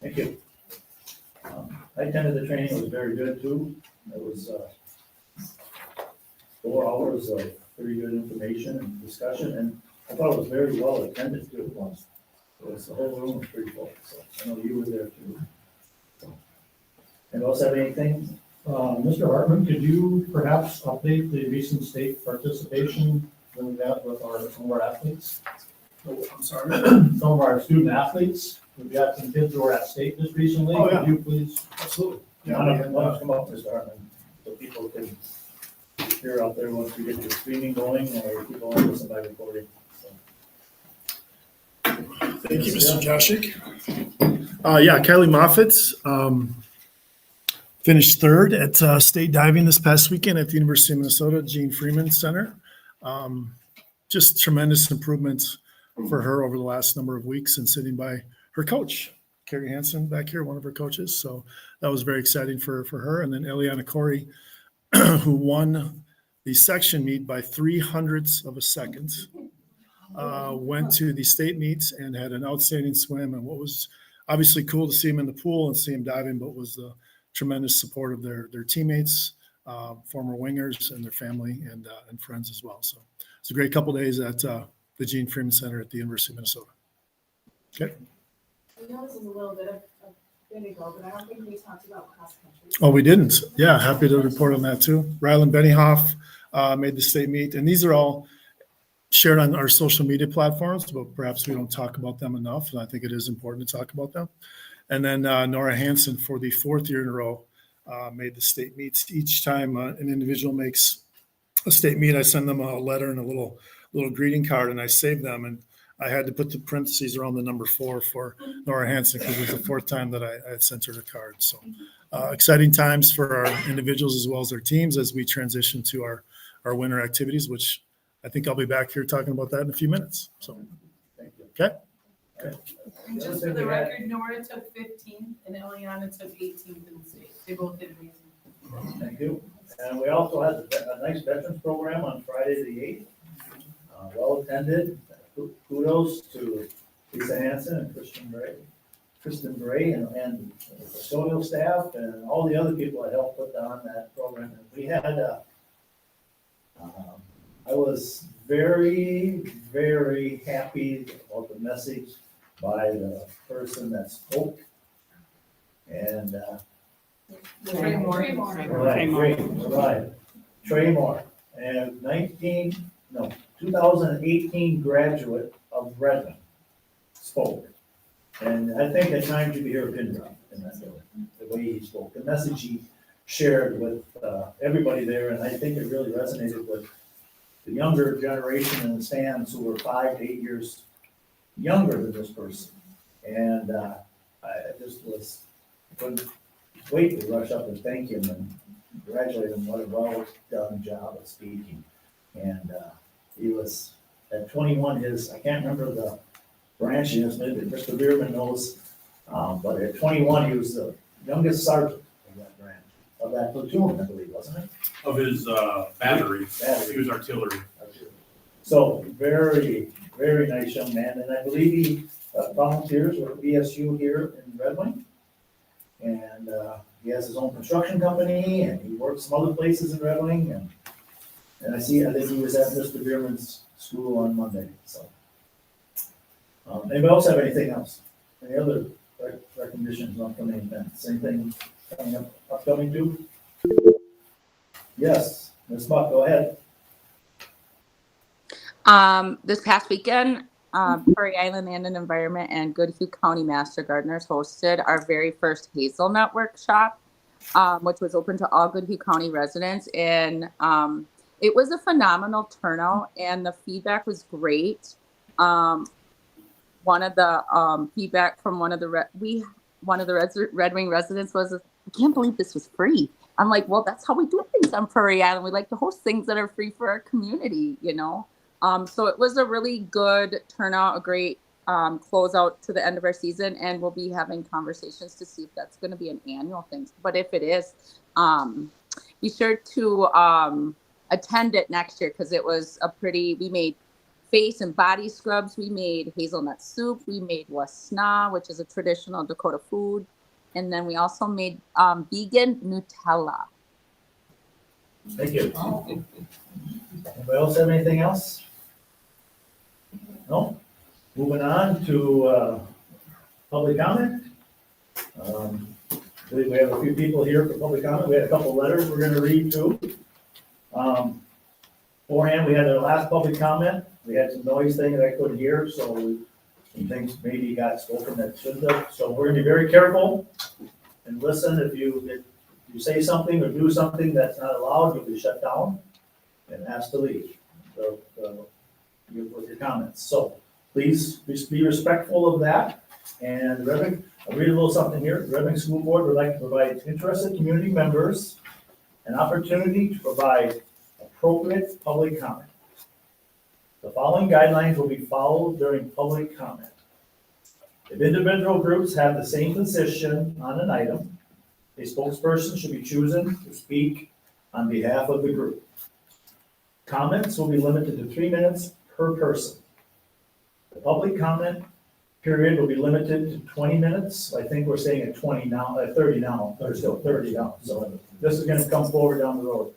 Thank you. I attended the training, it was very good too. It was 4 hours of pretty good information and discussion, and I thought it was very well attended too. The whole room was pretty full, so I know you were there too. And else have anything? Mr. Hartman, could you perhaps update the recent state participation that we've had with some of our athletes? Oh, I'm sorry. Some of our student athletes, we've got some kids who were at state just recently. Oh, yeah. Could you please? Absolutely. Yeah, Yeah, we why don't had, you come up, Mr. Hartman, so people can hear out there once we get the streaming going, or people want to listen by recording. So. thank you, Mr. Joshik. Yeah, Kylie Moffitt finished third at state diving this past weekend at the University of Minnesota Gene Freeman Center. Just tremendous improvements for her over the last number of weeks, and sitting by her coach, Carrie Hansen, back here, one of her coaches. So that was very exciting for her. And then Eliana Corey, who won the section meet by 0.03 of a second, went to the state meets and had an outstanding swim. And what was obviously cool to see him in the pool and see him diving, but was the tremendous support of their teammates, former wingers, and their family and friends as well. So it's a great couple days at the Gene Freeman Center at the University of Minnesota. Okay. I know this is a little bit of bit ago, but I don't think we talked about cross country. Oh, we didn't. Yeah, happy to report on that too. Rylan Benioff made the state meet, and these are all shared on our social media platforms, but perhaps we don't talk about them enough, and I think it is important to talk about them. And then Nora Hansen, for the 4th year in a row, made the state meets. Each time an individual makes a state meet, I send them a letter and a little greeting card, and I save them. And I had to put the parentheses around the number 4 for Nora Hansen because it was the 4th time that I had sent her a card. So exciting times for our individuals as well as their teams as we transition to our winter activities, which I think I'll be back here talking about that in a few minutes. So, Thank you. okay. And just for the record, Nora took 15th and Eliana took 18th in the state. They both did amazing. Thank you. And we also had a nice veterans program on Friday the 8th. Well attended. Kudos to Lisa Hansen and Kristen Bray and the custodial staff and all the other people that helped put on that program. And we had, I was very, very happy about the message by the person that spoke. And Trey Moore. Right. Trey Moore, and 2018 graduate of Redmond spoke. And I think at times you could hear a pin drop in that building, the way he spoke, the message he shared with everybody there. And I think it really resonated with the younger generation in the stands who were 5 to 8 years younger than this person. And I just couldn't wait to rush up and thank him and congratulate him. What a well done job of speaking. And he was at 21, I can't remember the branch he is, maybe Mr. Bierman knows, but at 21, he was the youngest sergeant of that branch, of that platoon, I believe, wasn't it? Of his battery. He was artillery. So very, very nice young man, and I believe he volunteers with BSU here in Red Wing. And he has his own construction company, and he works some other places in Red Wing, and I think he was at Mr. Bierman's school on Monday, so. Anybody else have anything else? Any other recognitions on upcoming events? Anything coming up, upcoming too? Yes, Ms. Buck, go ahead. This past weekend, Prairie Island Land and Environment and Goodhue County Master Gardeners hosted our very first hazelnut workshop, which was open to all Goodhue County residents. And it was a phenomenal turnout, and the feedback was great. One of the feedback from one of the Red Wing residents was, "I can't believe this was free." I'm like, well, that's how we do things on Prairie Island. We like to host things that are free for our community, you know. So it was a really good turnout, a great closeout to the end of our season, and we'll be having conversations to see if that's going to be an annual thing. But if it is, be sure to attend it next year, because it was we made face and body scrubs. We made hazelnut soup. We made wasna, which is a traditional Dakota food. And then we also made vegan Nutella. Thank you. Anybody else have anything else? No? Moving on to public comment. I believe we have a few people here for public comment. We had a couple letters we're gonna read too. Beforehand, we had our last public comment. We had some noise thing that I couldn't hear, so some things maybe got spoken that shouldn't have. So we're gonna be very careful and listen. If you say something or do something that's not allowed, you'll be shut down and asked to leave with your comments. So please be respectful of that. And I'll read a little something here. The Red Wing School Board would like to provide interested community members an opportunity to provide appropriate public comment. The following guidelines will be followed during public comment. If individual groups have the same position on an item, a spokesperson should be chosen to speak on behalf of the group. Comments will be limited to 3 minutes per person. The public comment period will be limited to 20 minutes. I think we're saying at 20 now, at 30 now, or still 30 now. So this is gonna come forward down the road.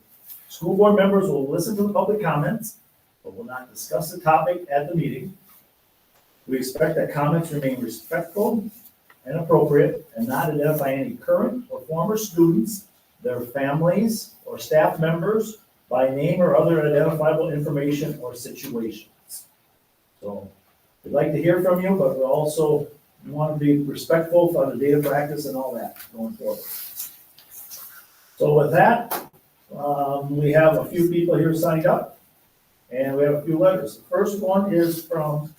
School board members will listen to the public comments, but will not discuss the topic at the meeting. We expect that comments remain respectful and appropriate and not identify any current or former students, their families, or staff members by name or other identifiable information or situations. So we'd like to hear from you, but we also want to be respectful of the data practice and all that going forward. So with that, we have a few people here signed up, and we have a few letters. The first one is from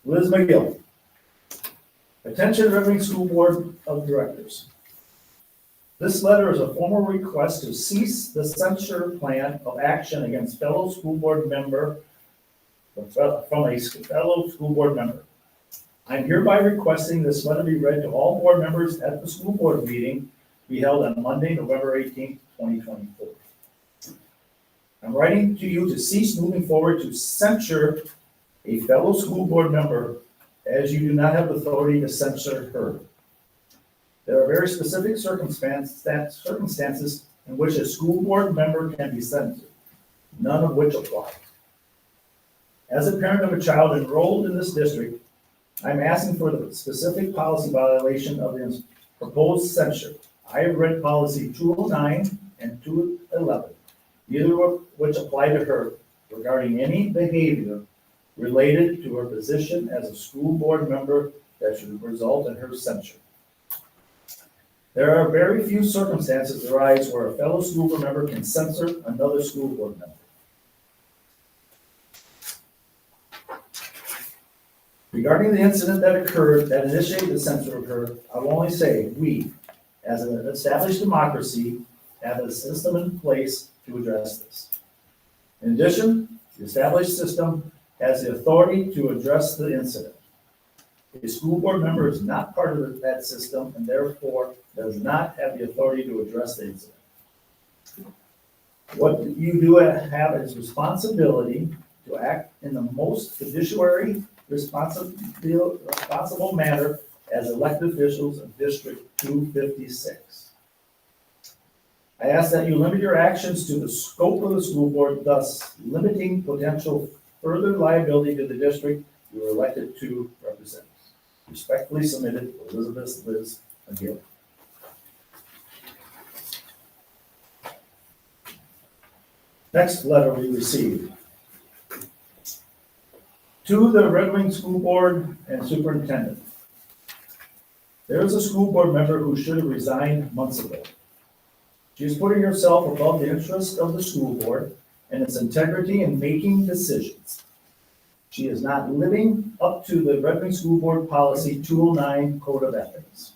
Liz McGill. Attention Red Wing School Board of Directors. This letter is a formal request to cease the censure plan of action against fellow school board member from a fellow school board member. I'm hereby requesting this letter be read to all board members at the school board meeting to be held on Monday, November 18th, 2024. I'm writing to you to cease moving forward to censure a fellow school board member, as you do not have authority to censure her. There are very specific circumstances in which a school board member can be censored, none of which apply. As a parent of a child enrolled in this district, I'm asking for the specific policy violation of the proposed censure. I have read policy 209 and 211, neither of which apply to her, regarding any behavior related to her position as a school board member that should result in her censure. There are very few circumstances that arise where a fellow school board member can censor another school board member. Regarding the incident that occurred that initiated the censure of her, I will only say we, as an established democracy, have a system in place to address this. In addition, the established system has the authority to address the incident. A school board member is not part of that system and therefore does not have the authority to address the incident. What you do have is responsibility to act in the most fiduciary responsible manner as elected officials of District 256. I ask that you limit your actions to the scope of the school board, thus limiting potential further liability to the district you are elected to represent. Respectfully submitted, Elizabeth Liz McGill. Next letter we received. To the Red Wing School Board and Superintendent. There is a school board member who should have resigned months ago. She is putting herself above the interest of the school board and its integrity in making decisions. She is not living up to the Red Wing School Board Policy 209 Code of Ethics.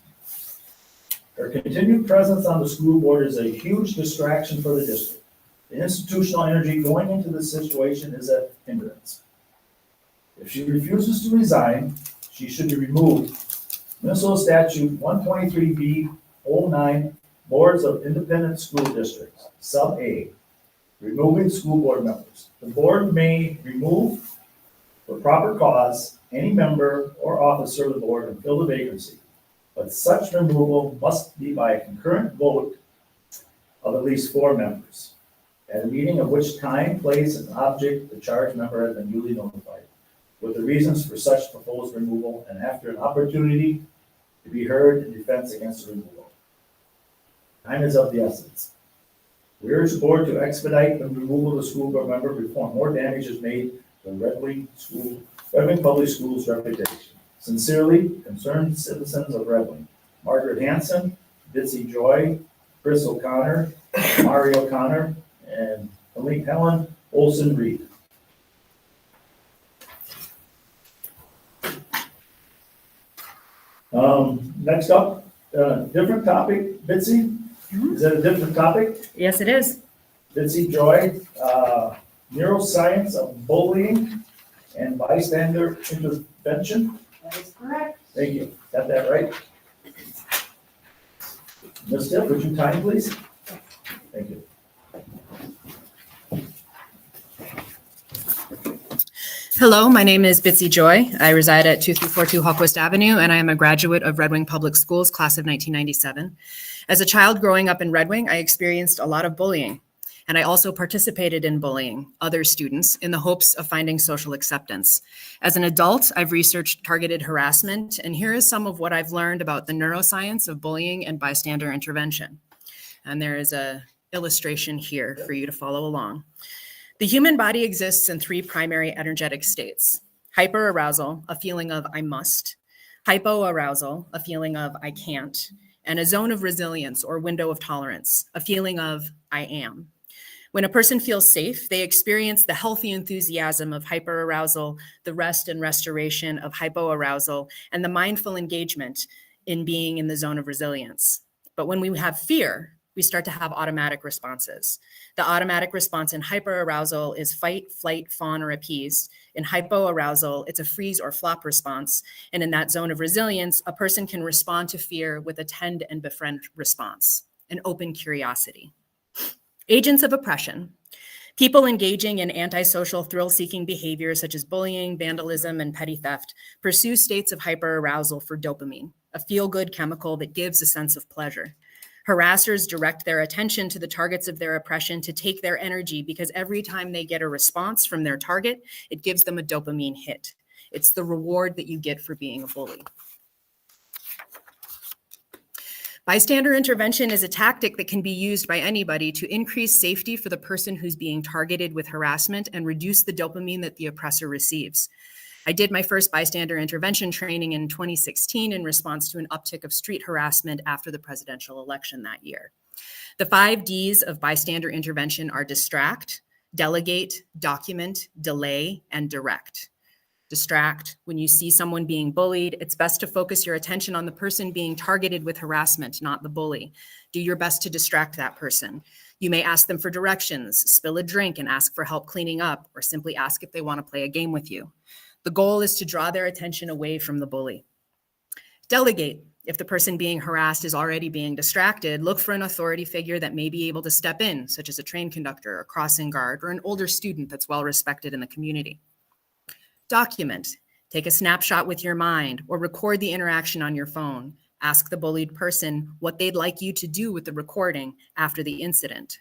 Her continued presence on the school board is a huge distraction for the district. The institutional energy going into this situation is a hindrance. If she refuses to resign, she should be removed. Minnesota Statute 123B09, Boards of Independent School Districts, Sub A, removing school board members. The board may remove, for proper cause, any member or officer of the board and fill the vacancy, but such removal must be by a concurrent vote of at least 4 members, at a meeting of which time, place, and object the charged member has been duly notified, with the reasons for such proposed removal, and after an opportunity to be heard in defense against the removal. Time is of the essence. We urge the board to expedite the removal of the school board member before more damage is made to Red Wing Public Schools' reputation. Sincerely, concerned citizens of Red Wing. Margaret Hanson, Bitsy Joy, Chris O'Connor, Mario O'Connor, and Helen Olson Reed. Next up, different topic, Bitsy. Is that a different topic? Yes, it is. Bitsy Joy, Neuroscience of Bullying and Bystander Intervention. That is correct. Thank you. Got that right? Ms. Stiff, would you time, please? Thank you. Hello, my name is Bitsy Joy. I reside at 2342 Hawkwest Avenue, and I am a graduate of Red Wing Public Schools, class of 1997. As a child growing up in Red Wing, I experienced a lot of bullying, and I also participated in bullying other students in the hopes of finding social acceptance. As an adult, I've researched targeted harassment, and here is some of what I've learned about the neuroscience of bullying and bystander intervention. And there is an illustration here for you to follow along. The human body exists in 3 primary energetic states: hyperarousal, a feeling of I must; hypoarousal, a feeling of I can't; and a zone of resilience or window of tolerance, a feeling of I am. When a person feels safe, they experience the healthy enthusiasm of hyperarousal, the rest and restoration of hypoarousal, and the mindful engagement in being in the zone of resilience. But when we have fear, we start to have automatic responses. The automatic response in hyperarousal is fight, flight, fawn, or appease. In hypoarousal, it's a freeze or flop response. And in that zone of resilience, a person can respond to fear with a tend and befriend response, an open curiosity. Agents of oppression. People engaging in antisocial, thrill-seeking behaviors such as bullying, vandalism, and petty theft pursue states of hyperarousal for dopamine, a feel-good chemical that gives a sense of pleasure. Harassers direct their attention to the targets of their oppression to take their energy because every time they get a response from their target, it gives them a dopamine hit. It's the reward that you get for being a bully. Bystander intervention is a tactic that can be used by anybody to increase safety for the person who's being targeted with harassment and reduce the dopamine that the oppressor receives. I did my first bystander intervention training in 2016 in response to an uptick of street harassment after the presidential election that year. The 5 Ds of bystander intervention are distract, delegate, document, delay, and direct. Distract. When you see someone being bullied, it's best to focus your attention on the person being targeted with harassment, not the bully. Do your best to distract that person. You may ask them for directions, spill a drink and ask for help cleaning up, or simply ask if they want to play a game with you. The goal is to draw their attention away from the bully. Delegate. If the person being harassed is already being distracted, look for an authority figure that may be able to step in, such as a train conductor, a crossing guard, or an older student that's well respected in the community. Document. Take a snapshot with your mind or record the interaction on your phone. Ask the bullied person what they'd like you to do with the recording after the incident.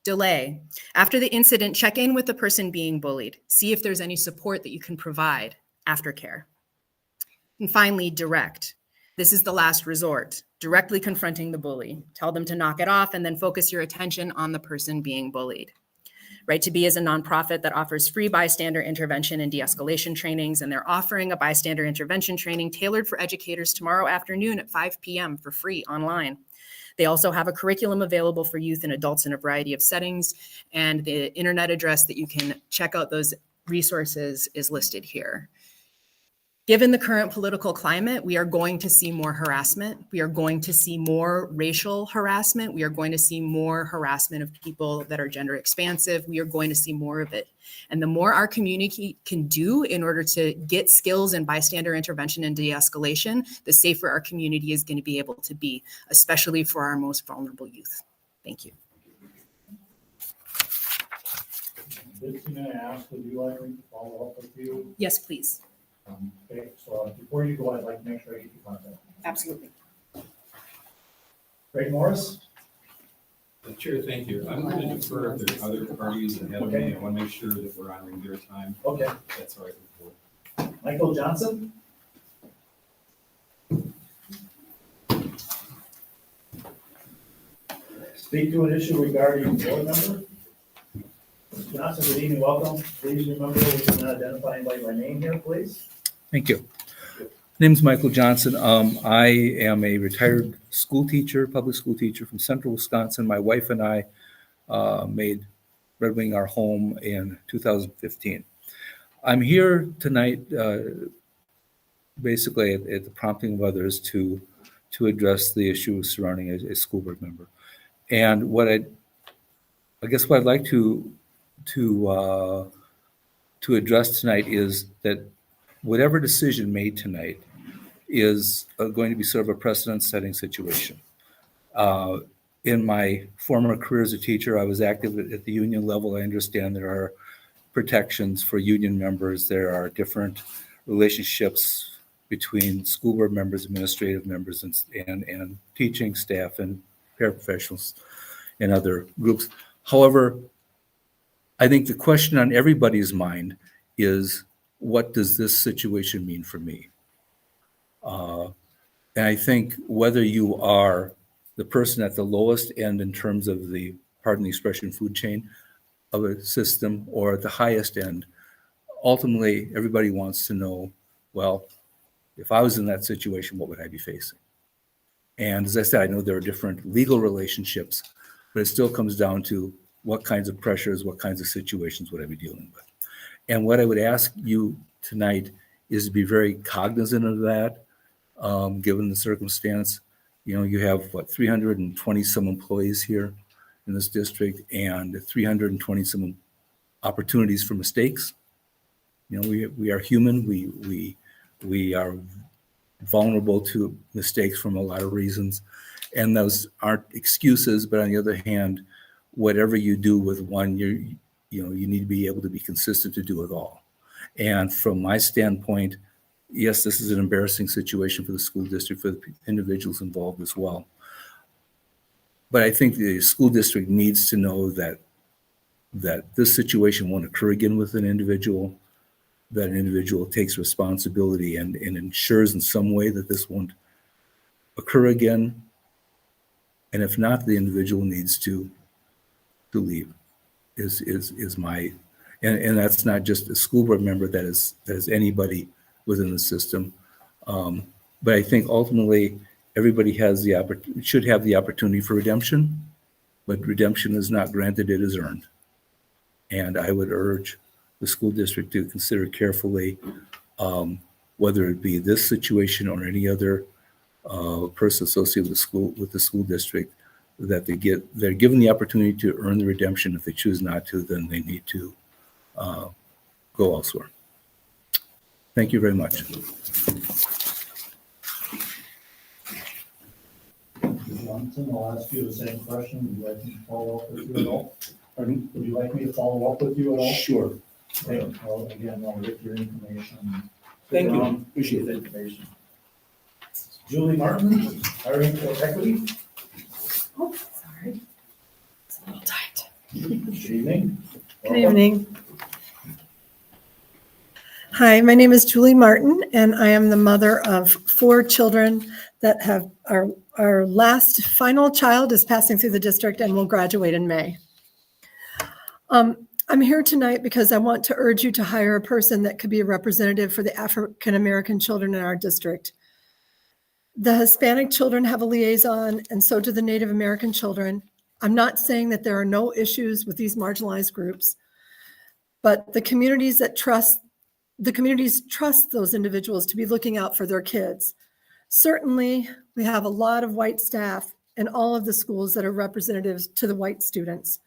Delay. After the incident, check in with the person being bullied. See if there's any support that you can provide. Aftercare. And finally, direct. This is the last resort. Directly confronting the bully. Tell them to knock it off and then focus your attention on the person being bullied. Right to Be is a nonprofit that offers free bystander intervention and de-escalation trainings, and they're offering a bystander intervention training tailored for educators tomorrow afternoon at 5 p.m. for free online. They also have a curriculum available for youth and adults in a variety of settings, and the internet address that you can check out those resources is listed here. Given the current political climate, we are going to see more harassment. We are going to see more racial harassment. We are going to see more harassment of people that are gender expansive. We are going to see more of it. And the more our community can do in order to get skills in bystander intervention and de-escalation, the safer our community is going to be able to be, especially for our most vulnerable youth. Thank you. Christina asked, would you like me to follow up with you? Yes, please. Okay, so before you go, I'd like to make sure I get your contact. Absolutely. Greg Morris? Chair, thank you. I'm going to defer if there's other parties ahead of me. I want to make sure that we're honoring their time. Okay. That's all right with the board. Michael Johnson? Speak to an issue regarding board member. Mr. Johnson, good evening, welcome. Please remember, we can identify anybody by name here, please. Thank you. Name's Michael Johnson. I am a retired school teacher, public school teacher from central Wisconsin. My wife and I made Red Wing our home in 2015. I'm here tonight basically at the prompting of others to address the issue surrounding a school board member. And what I guess what I'd like to address tonight is that whatever decision made tonight is going to be sort of a precedent-setting situation. In my former career as a teacher, I was active at the union level. I understand there are protections for union members. There are different relationships between school board members, administrative members, and teaching staff and paraprofessionals and other groups. However, I think the question on everybody's mind is, what does this situation mean for me? And I think whether you are the person at the lowest end in terms of the, pardon the expression, food chain of a system, or at the highest end, ultimately everybody wants to know, well, if I was in that situation, what would I be facing? And as I said, I know there are different legal relationships, but it still comes down to what kinds of pressures, what kinds of situations would I be dealing with? And what I would ask you tonight is to be very cognizant of that, given the circumstance. You know, you have, 320 some employees here in this district, and 320 some opportunities for mistakes. You know, we are human. We are vulnerable to mistakes from a lot of reasons, and those aren't excuses. But on the other hand, whatever you do with one, you need to be able to be consistent to do with all. And from my standpoint, yes, this is an embarrassing situation for the school district, for the individuals involved as well. But I think the school district needs to know that this situation won't occur again with an individual, that an individual takes responsibility and ensures in some way that this won't occur again. And if not, the individual needs to leave, is my, and that's not just a school board member, that is anybody within the system. But I think ultimately everybody should have the opportunity for redemption, but redemption is not granted, it is earned. And I would urge the school district to consider carefully whether it be this situation or any other person associated with the school district, that they're given the opportunity to earn the redemption. If they choose not to, then they need to go elsewhere. Thank you very much. Mr. Johnson, I'll ask you the same question. Would you like me to follow up with you at all? Pardon? Would you like me to follow up with you at all? Sure. Okay, well, again, I'll get your information. Thank you. Appreciate the information. Julie Martin, hiring for equity. Oh, sorry. It's a little tight. Good evening. Good evening. Hi, my name is Julie Martin, and I am the mother of 4 children that have, our last final child is passing through the district and will graduate in May. I'm here tonight because I want to urge you to hire a person that could be a representative for the African American children in our district. The Hispanic children have a liaison, and so do the Native American children. I'm not saying that there are no issues with these marginalized groups, but the communities trust those individuals to be looking out for their kids. Certainly, we have a lot of white staff in all of the schools that are representatives to the white students.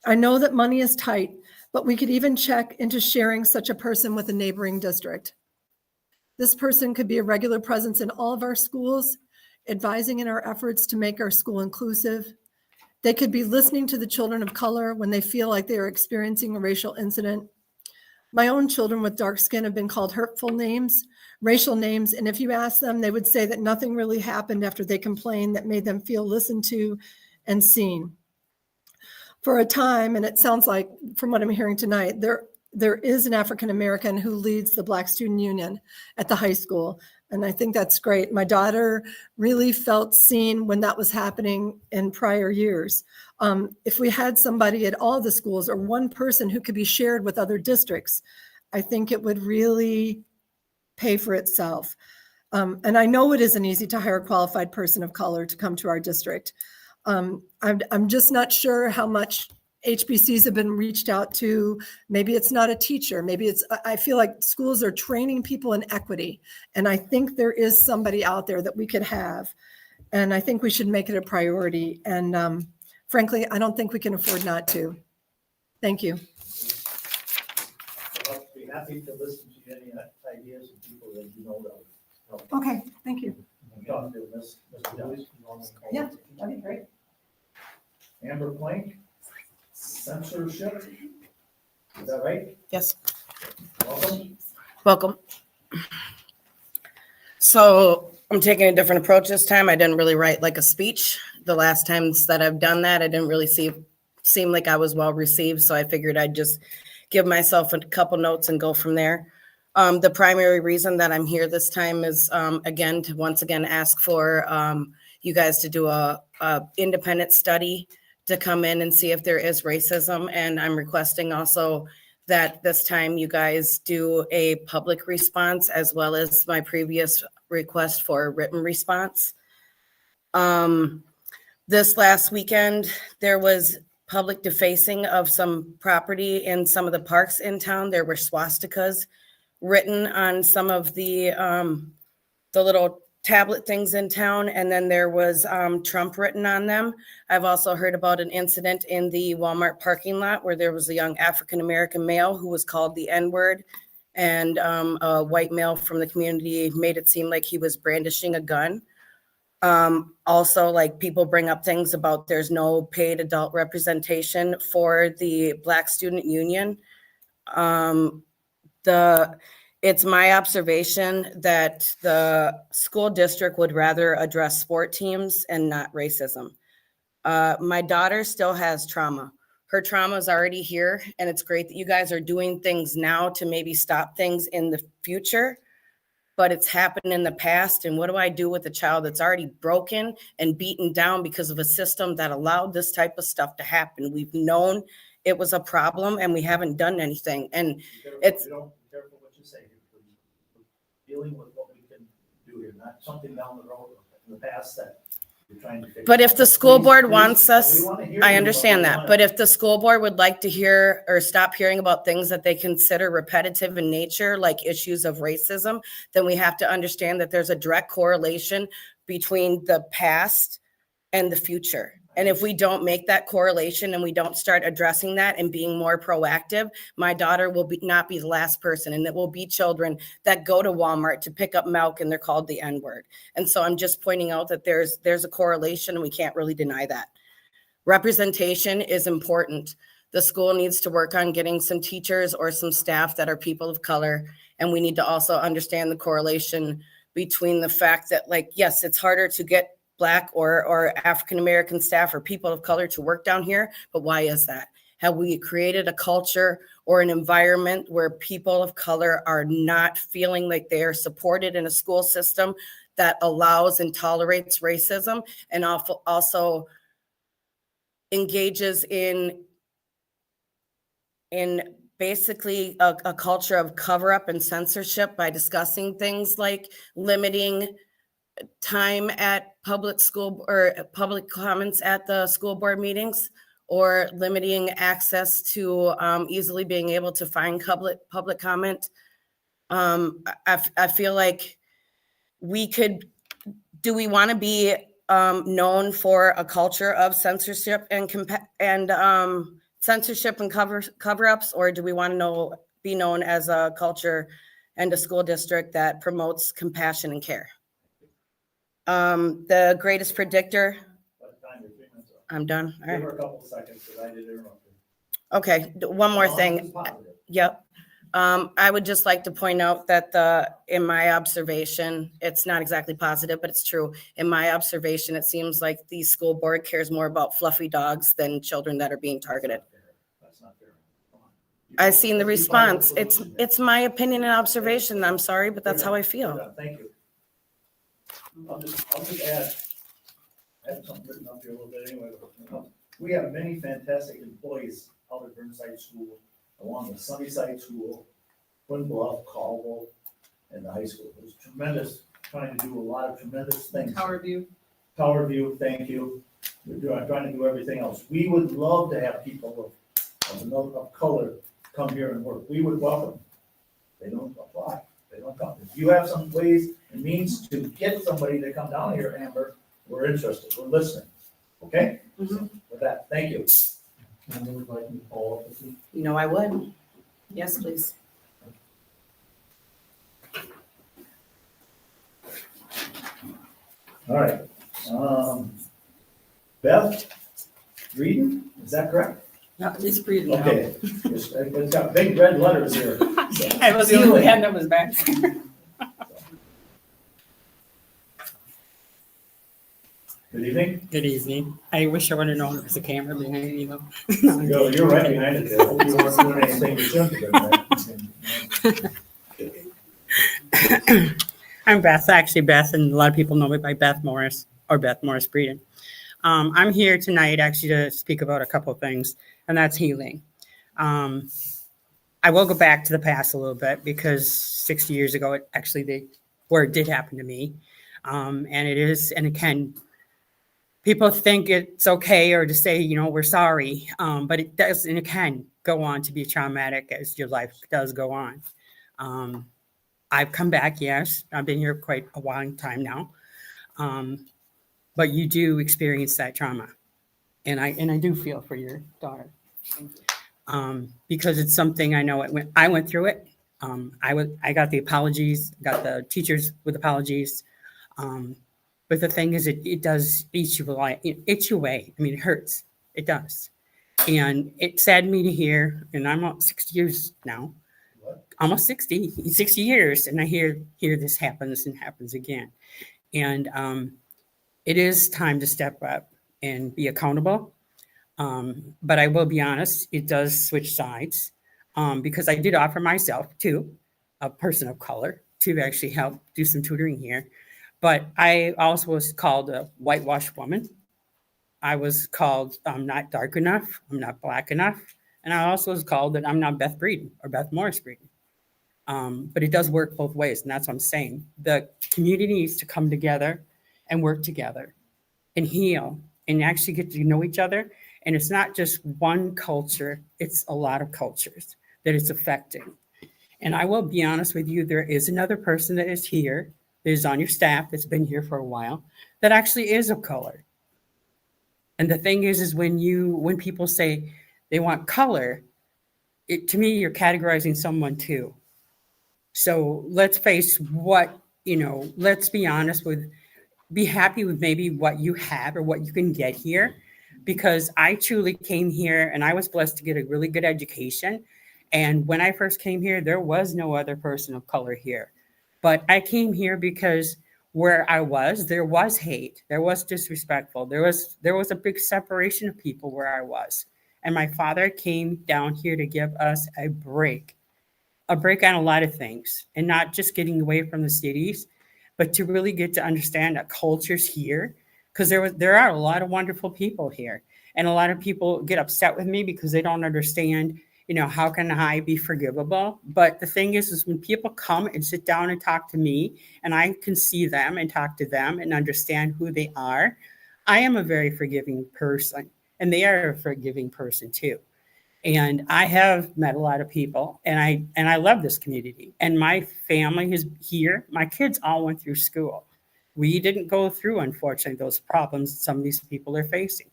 I know that money is tight, but we could even check into sharing such a person with a neighboring district. This person could be a regular presence in all of our schools, advising in our efforts to make our school inclusive, They could be listening to the children of color when they feel like they are experiencing a racial incident. My own children with dark skin have been called hurtful names, racial names, and if you ask them, they would say that nothing really happened after they complained that made them feel listened to and seen. For a time, and it sounds like from what I'm hearing tonight, there is an African American who leads the Black Student Union at the high school. And I think that's great. My daughter really felt seen when that was happening in prior years. If we had somebody at all the schools or one person who could be shared with other districts, I think it would really pay for itself. And I know it isn't easy to hire a qualified person of color to come to our district. I'm just not sure how much HBCs have been reached out to. Maybe it's not a teacher. Maybe it's, I feel like schools are training people in equity. And I think there is somebody out there that we could have. And I think we should make it a priority. And frankly, I don't think we can afford not to. Thank you. I'll be happy to listen to any ideas of people that you know that would help. Okay, thank you. Talk to Mr. Downs. Yeah, that'd be great. Amber Plank, censorship. Is that right? Yes, Welcome. welcome. So I'm taking a different approach this time. I didn't really write like a speech. The last times that I've done that, I didn't really seem like I was well received. So I figured I'd just give myself a couple notes and go from there. The primary reason that I'm here this time is, again, to once again ask for you guys to do a independent study to come in and see if there is racism. And I'm requesting also that this time you guys do a public response as well as my previous request for a written response. This last weekend, there was public defacing of some property in some of the parks in town. There were swastikas written on some of the little tablet things in town, and then there was Trump written on them. I've also heard about an incident in the Walmart parking lot where there was a young African-American male who was called the N-word, and a white male from the community made it seem like he was brandishing a gun. Also, like, people bring up things about there's no paid adult representation for the Black Student Union. It's my observation that the school district would rather address sport teams and not racism. My daughter still has trauma. Her trauma is already here, and it's great that you guys are doing things now to maybe stop things in the future, but it's happened in the past. And what do I do with a child that's already broken and beaten down because of a system that allowed this type of stuff to happen? We've known it was a problem and we haven't done anything. And it's, Careful what you say here, please. We're dealing with what we can do here, not something down the road in the past that you're trying to fix. but if the school Please, board please, wants us, we wanna hear I you, understand we that. wanna- But if the school board would like to hear or stop hearing about things that they consider repetitive in nature, like issues of racism, then we have to understand that there's a direct correlation between the past and the future. And if we don't make that correlation and we don't start addressing that and being more proactive, my daughter will not be the last person. And it will be children that go to Walmart to pick up milk and they're called the N-word. And so I'm just pointing out that there's a correlation and we can't really deny that. Representation is important. The school needs to work on getting some teachers or some staff that are people of color. And we need to also understand the correlation between the fact that, like, yes, it's harder to get Black or African-American staff or people of color to work down here, but why is that? Have we created a culture or an environment where people of color are not feeling like they are supported in a school system that allows and tolerates racism and also engages in basically a culture of cover-up and censorship by discussing things like limiting time at public school or public comments at the school board meetings, or limiting access to easily being able to find public comment. I feel like do we want to be known for a culture of censorship and censorship and cover-ups, or do we want to be known as a culture and a school district that promotes compassion and care? The greatest predictor, I'm done. All Give right. her a couple of seconds, because I did interrupt her. Okay, one more As long as thing. it's positive. Yep. I would just like to point out that in my observation, it's not exactly positive, but it's true. In my observation, it seems like the school board cares more about fluffy dogs than children that are being targeted. That's not fair. Come on. I've seen the Let's be part of response. the It's solution here. it's my opinion and observation. I'm sorry, but that's We're how I done. feel. We're done. Thank you. I'll just add, I have something written up here a little bit anyway. We have many fantastic employees out at Burnside School, along with Sunnyside School, Twin Bluff, Caldwell, and the high school. It was tremendous, trying to do a lot of tremendous things. Tower View. Tower View, thank you. We're trying to do everything else. We would love to have people of color come here and work. We would welcome them. They don't apply. They don't come. If you have some ways and means to get somebody to come down here, Amber, we're interested. We're listening. Okay? Mhm. With that, thank you. And I would like to follow up with you. You know I would. Yes, please. All right. Beth, Reading, is that correct? No, it's breathing out. Okay. It's got big red letters here. I was the only hand that was back. Good evening. Good evening. I wish I would have known there was a camera behind me though. You're right behind it there. Hope you weren't doing anything you shouldn't have been. I'm Beth, actually Beth, and a lot of people know me by Beth Morris or Beth Morris Breeden. I'm here tonight actually to speak about a couple of things, and that's healing. I will go back to the past a little bit because 60 years ago, it did happen to me. And it can, people think it's okay or to say, we're sorry, but it does, and it can go on to be traumatic as your life does go on. I've come back, yes. I've been here quite a long time now. But you do experience that trauma. And I do feel for your daughter. Because it's something I know I went through it. I got the apologies, got the teachers with apologies. But the thing is, it does eat you away. I mean, it hurts. It does. And it saddened me to hear, and I'm about 60 years now, almost 60 years, and I hear this happens and happens again. And it is time to step up and be accountable. But I will be honest, it does switch sides because I did offer myself to a person of color to actually help do some tutoring here. But I also was called a whitewashed woman. I was called I'm not dark enough, I'm not black enough. And I also was called that I'm not Beth Breeden or Beth Morris Breeden. But it does work both ways. And that's what I'm saying. The community needs to come together and work together and heal and actually get to know each other. And it's not just one culture, it's a lot of cultures that it's affecting. And I will be honest with you, there is another person that is here, that is on your staff, that's been here for a while, that actually is of color. And the thing is when people say they want color, to me, you're categorizing someone too. So let's face let's be honest be happy with maybe what you have or what you can get here. Because I truly came here and I was blessed to get a really good education. And when I first came here, there was no other person of color here. But I came here because where I was, there was hate. There was disrespectful. There was a big separation of people where I was. And my father came down here to give us a break on a lot of things. And not just getting away from the cities, but to really get to understand that culture's here. Because there are a lot of wonderful people here. And a lot of people get upset with me because they don't understand, how can I be forgivable? But the thing is when people come and sit down and talk to me and I can see them and talk to them and understand who they are, I am a very forgiving person. And they are a forgiving person too. And I have met a lot of people and I love this community. And my family is here. My kids all went through school. We didn't go through, unfortunately, those problems some of these people are facing.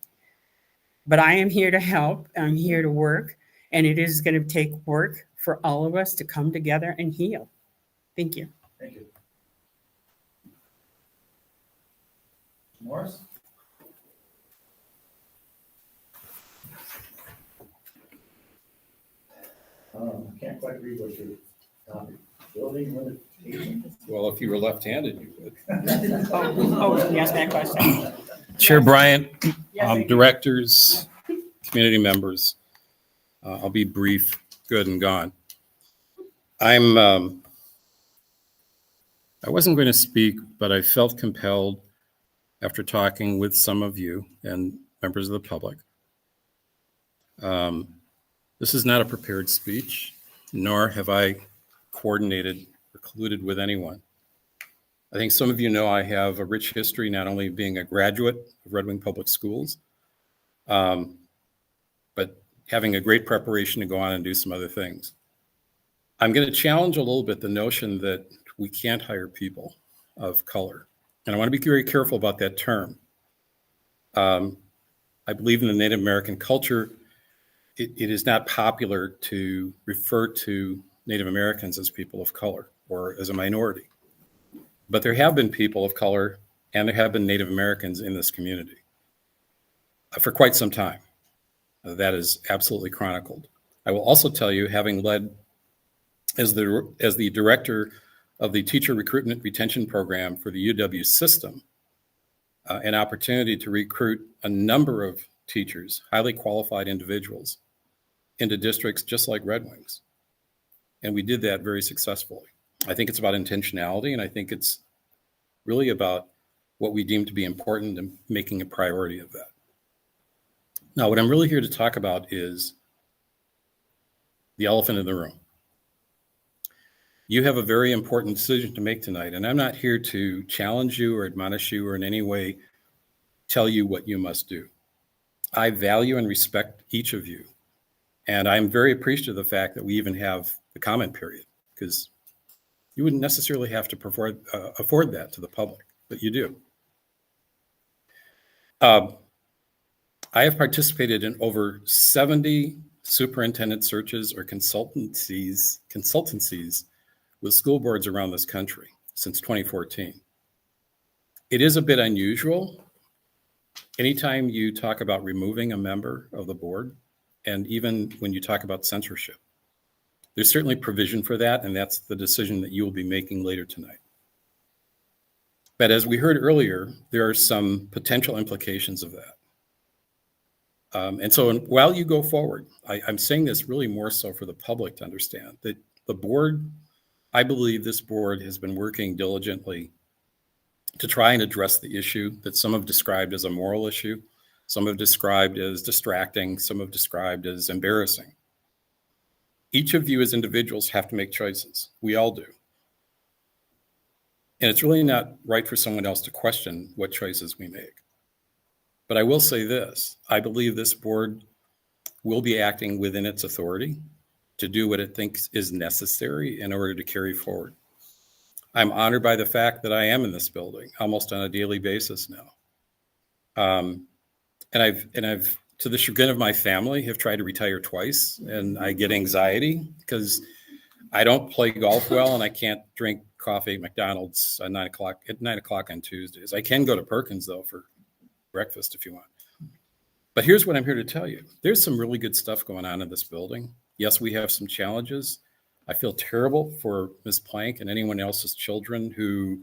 But I am here to help. I'm here to work. And it is going to take work for all of us to come together and heal. Thank you. Thank you. Morris? can't quite read what you're talking. Building limitations. Well, if you were left-handed, you would. Oh, you asked that question? Chair Bryant, Yes, thank you. directors, community members, I'll be brief, good and gone. I wasn't going to speak, but I felt compelled after talking with some of you and members of the public. This is not a prepared speech, nor have I coordinated or colluded with anyone. I think some of you know I have a rich history, not only being a graduate of Red Wing Public Schools, but having a great preparation to go on and do some other things. I'm going to challenge a little bit the notion that we can't hire people of color. And I want to be very careful about that term. I believe in the Native American culture, it is not popular to refer to Native Americans as people of color or as a minority. But there have been people of color and there have been Native Americans in this community for quite some time. That is absolutely chronicled. I will also tell you, having led as the director of the teacher recruitment retention program for the UW system, an opportunity to recruit a number of teachers, highly qualified individuals, into districts just like Red Wings. And we did that very successfully. I think it's about intentionality, and I think it's really about what we deem to be important and making a priority of that. Now, what I'm really here to talk about is the elephant in the room. You have a very important decision to make tonight, and I'm not here to challenge you or admonish you or in any way tell you what you must do. I value and respect each of you, and I'm very appreciative of the fact that we even have the comment period, because you wouldn't necessarily have to afford that to the public, but you do. I have participated in over 70 superintendent searches or consultancies with school boards around this country since 2014. It is a bit unusual. Anytime you talk about removing a member of the board, and even when you talk about censorship, there's certainly provision for that, and that's the decision that you will be making later tonight. But as we heard earlier, there are some potential implications of that. And so while you go forward, I'm saying this really more so for the public to understand that the board, I believe this board has been working diligently to try and address the issue that some have described as a moral issue, some have described as distracting, some have described as embarrassing. Each of you as individuals have to make choices. We all do. And it's really not right for someone else to question what choices we make. But I will say this, I believe this board will be acting within its authority to do what it thinks is necessary in order to carry forward. I'm honored by the fact that I am in this building almost on a daily basis now. And I've, to the chagrin of my family, have tried to retire twice, and I get anxiety because I don't play golf well and I can't drink coffee at McDonald's at 9 o'clock on Tuesdays. I can go to Perkins though for breakfast if you want. But here's what I'm here to tell you. There's some really good stuff going on in this building. Yes, we have some challenges. I feel terrible for Ms. Plank and anyone else's children who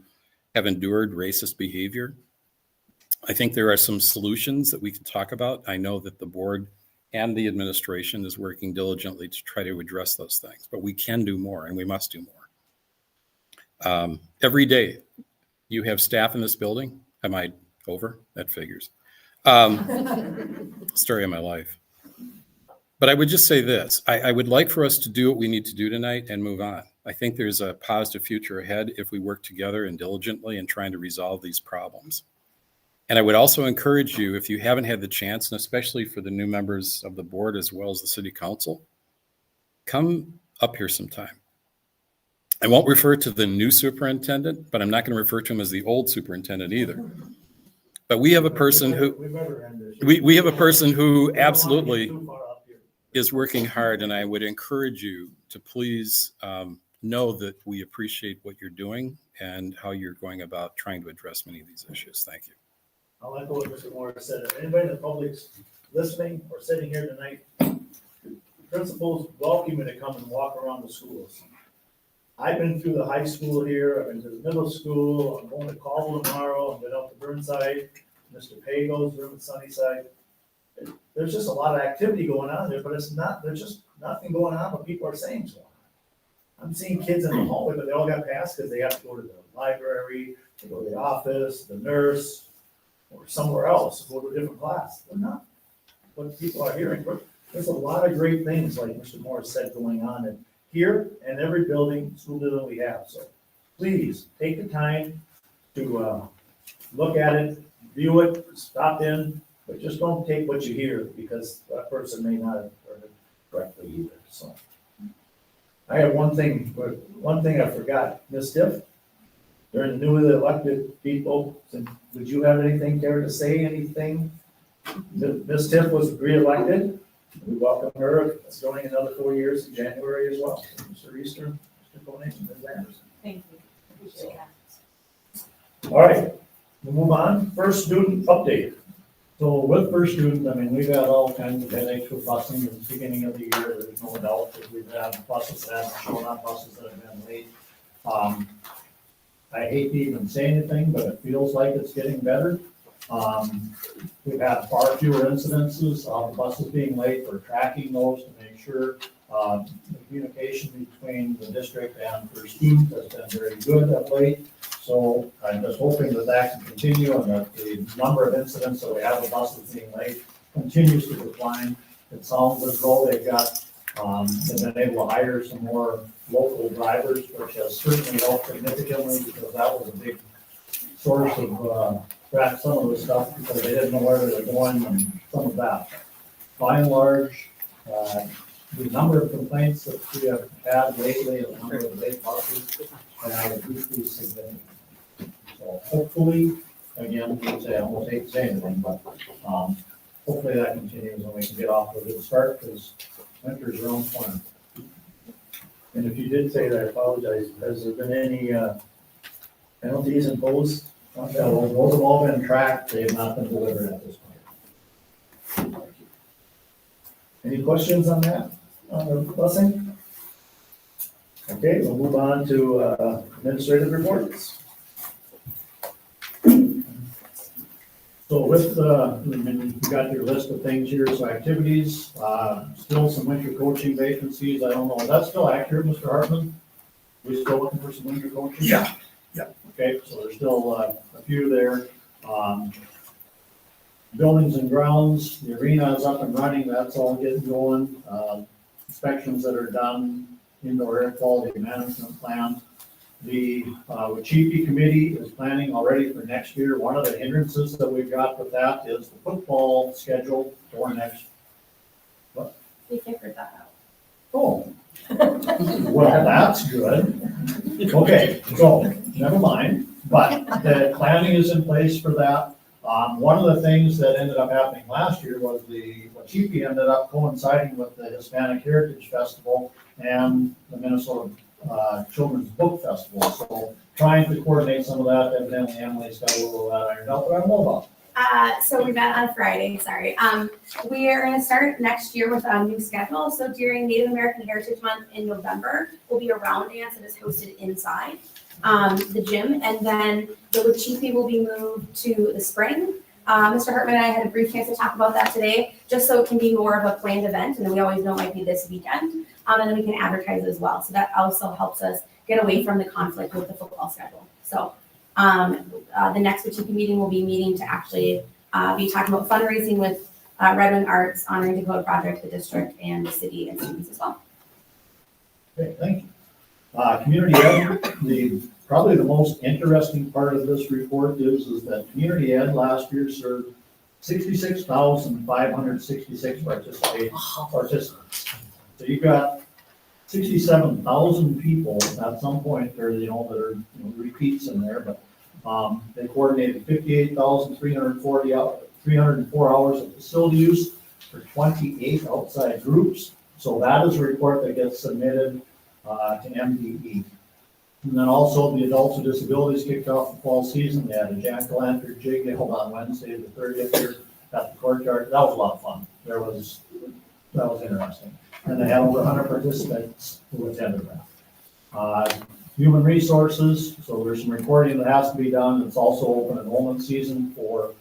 have endured racist behavior. I think there are some solutions that we can talk about. I know that the board and the administration is working diligently to try to address those things, but we can do more and we must do more. Every day you have staff in this building. Am I over? That figures. Story of my life. But I would just say this. I would like for us to do what we need to do tonight and move on. I think there's a positive future ahead if we work together and diligently in trying to resolve these problems. And I would also encourage you, if you haven't had the chance, and especially for the new members of the board as well as the city council, come up here sometime. I won't refer to the new superintendent, but I'm not going to refer to him as the old superintendent either. But we have a person who absolutely is working hard, and I would encourage you to please know that we appreciate what you're doing and how you're going about trying to address many of these issues. Thank you. I'll echo what Mr. Morris said. If anybody in the public's listening or sitting here tonight, principals welcome you to come and walk around the schools. I've been through the high school here, I've been to the middle school, I'm going to Caldwell tomorrow, I'm going out to Burnside, Mr. Pago's room at Sunnyside. There's just a lot of activity going on there, but there's just nothing going on, but people are saying so. I'm seeing kids in the hallway, but they all got passed because they have to go to the library, they go to the office, the nurse, or somewhere else, go to a different class. They're not what people are hearing. But there's a lot of great things, like Mr. Morris said, going on in here and every building, school building we have. So please take the time to look at it, view it, stop in, but just don't take what you hear because that person may not have heard it correctly either. So I have one thing I forgot. Ms. Tiff, you're the newly elected people. Would you have anything care to say? Anything? Ms. Tiff was re-elected. We welcome her. It's going another 4 years in January as well. Mr. Easter, Mr. Coney, Ms. Anderson. Thank you. Appreciate that. All right, we'll move on. First student update. So with first student, I mean, we've had all kinds of headaches with busing at the beginning of the year. There's no doubt that we've had buses that haven't shown up, buses that have been late. I hate to even say anything, but it feels like it's getting better. We've had far fewer incidences of the buses being late. We're tracking those to make sure the communication between the district and first student has been very good of late. So I'm just hoping that that can continue and that the number of incidents that we have of buses being late continues to decline. It sounds as though they've been able to hire some more local drivers, which has certainly helped significantly because that was a big source of some of the stuff because they didn't know where they were going and some of that. By and large, the number of complaints that we have had lately, the number of late buses, have decreased significantly. So hopefully, again, I almost hate to say anything, but hopefully that continues and we can get off to a good start because winter's around the corner. And if you did say that, I apologize. Has there been any penalties imposed? So those have all been tracked. They have not been delivered at this point. Any questions on that, on the busing? Okay, we'll move on to administrative reports. So with you got your list of things here, so activities, still some winter coaching vacancies. I don't know, is that still accurate, Mr. Hartman? We still looking for some winter coaching? Yeah. Okay, so there's still a few there. Buildings and grounds, the arena is up and running, that's all getting going. Inspections that are done, indoor air quality management plan. The Wachipi committee is planning already for next year. One of the hindrances that we've got with that is the football schedule for next. What? We figured that out. Oh, well, that's good. Okay, so never mind, but the planning is in place for that. One of the things that ended up happening last year was the Wachipi ended up coinciding with the Hispanic Heritage Festival and the Minnesota Children's Book Festival. So trying to coordinate some of that, evidently Emily's got a little of that ironed out, but I don't know about. So we met on Friday, sorry. We are gonna start next year with a new schedule. So during Native American Heritage Month in November, will be a round dance that is hosted inside the gym. And then the Wachipi will be moved to the spring. Mr. Hartman and I had a brief chance to talk about that today, just so it can be more of a planned event. And then we always know it might be this weekend. And then we can advertise as well. So that also helps us get away from the conflict with the football schedule. So the next Wachipi meeting will be meeting to actually be talking about fundraising with Red Wing Arts, Honoring Dakota Project, the district, and the city and students as well. Okay, thank you. Community ed, probably the most interesting part of this report is that community ed last year served 66,566 participants. So you've got 67,000 people at some point there, that are repeats in there, but they coordinated 58,304 hours of facility use for 28 outside groups. So that is a report that gets submitted to MDE. And then also the Adults with Disabilities kicked off the fall season. They had a jack-o'-lantern jig held on Wednesday, the 30th here at the courtyard. That was a lot of fun. That was interesting. and they had over 100 participants who attended that. Human resources, so there's some reporting that has to be done. It's also open enrollment season for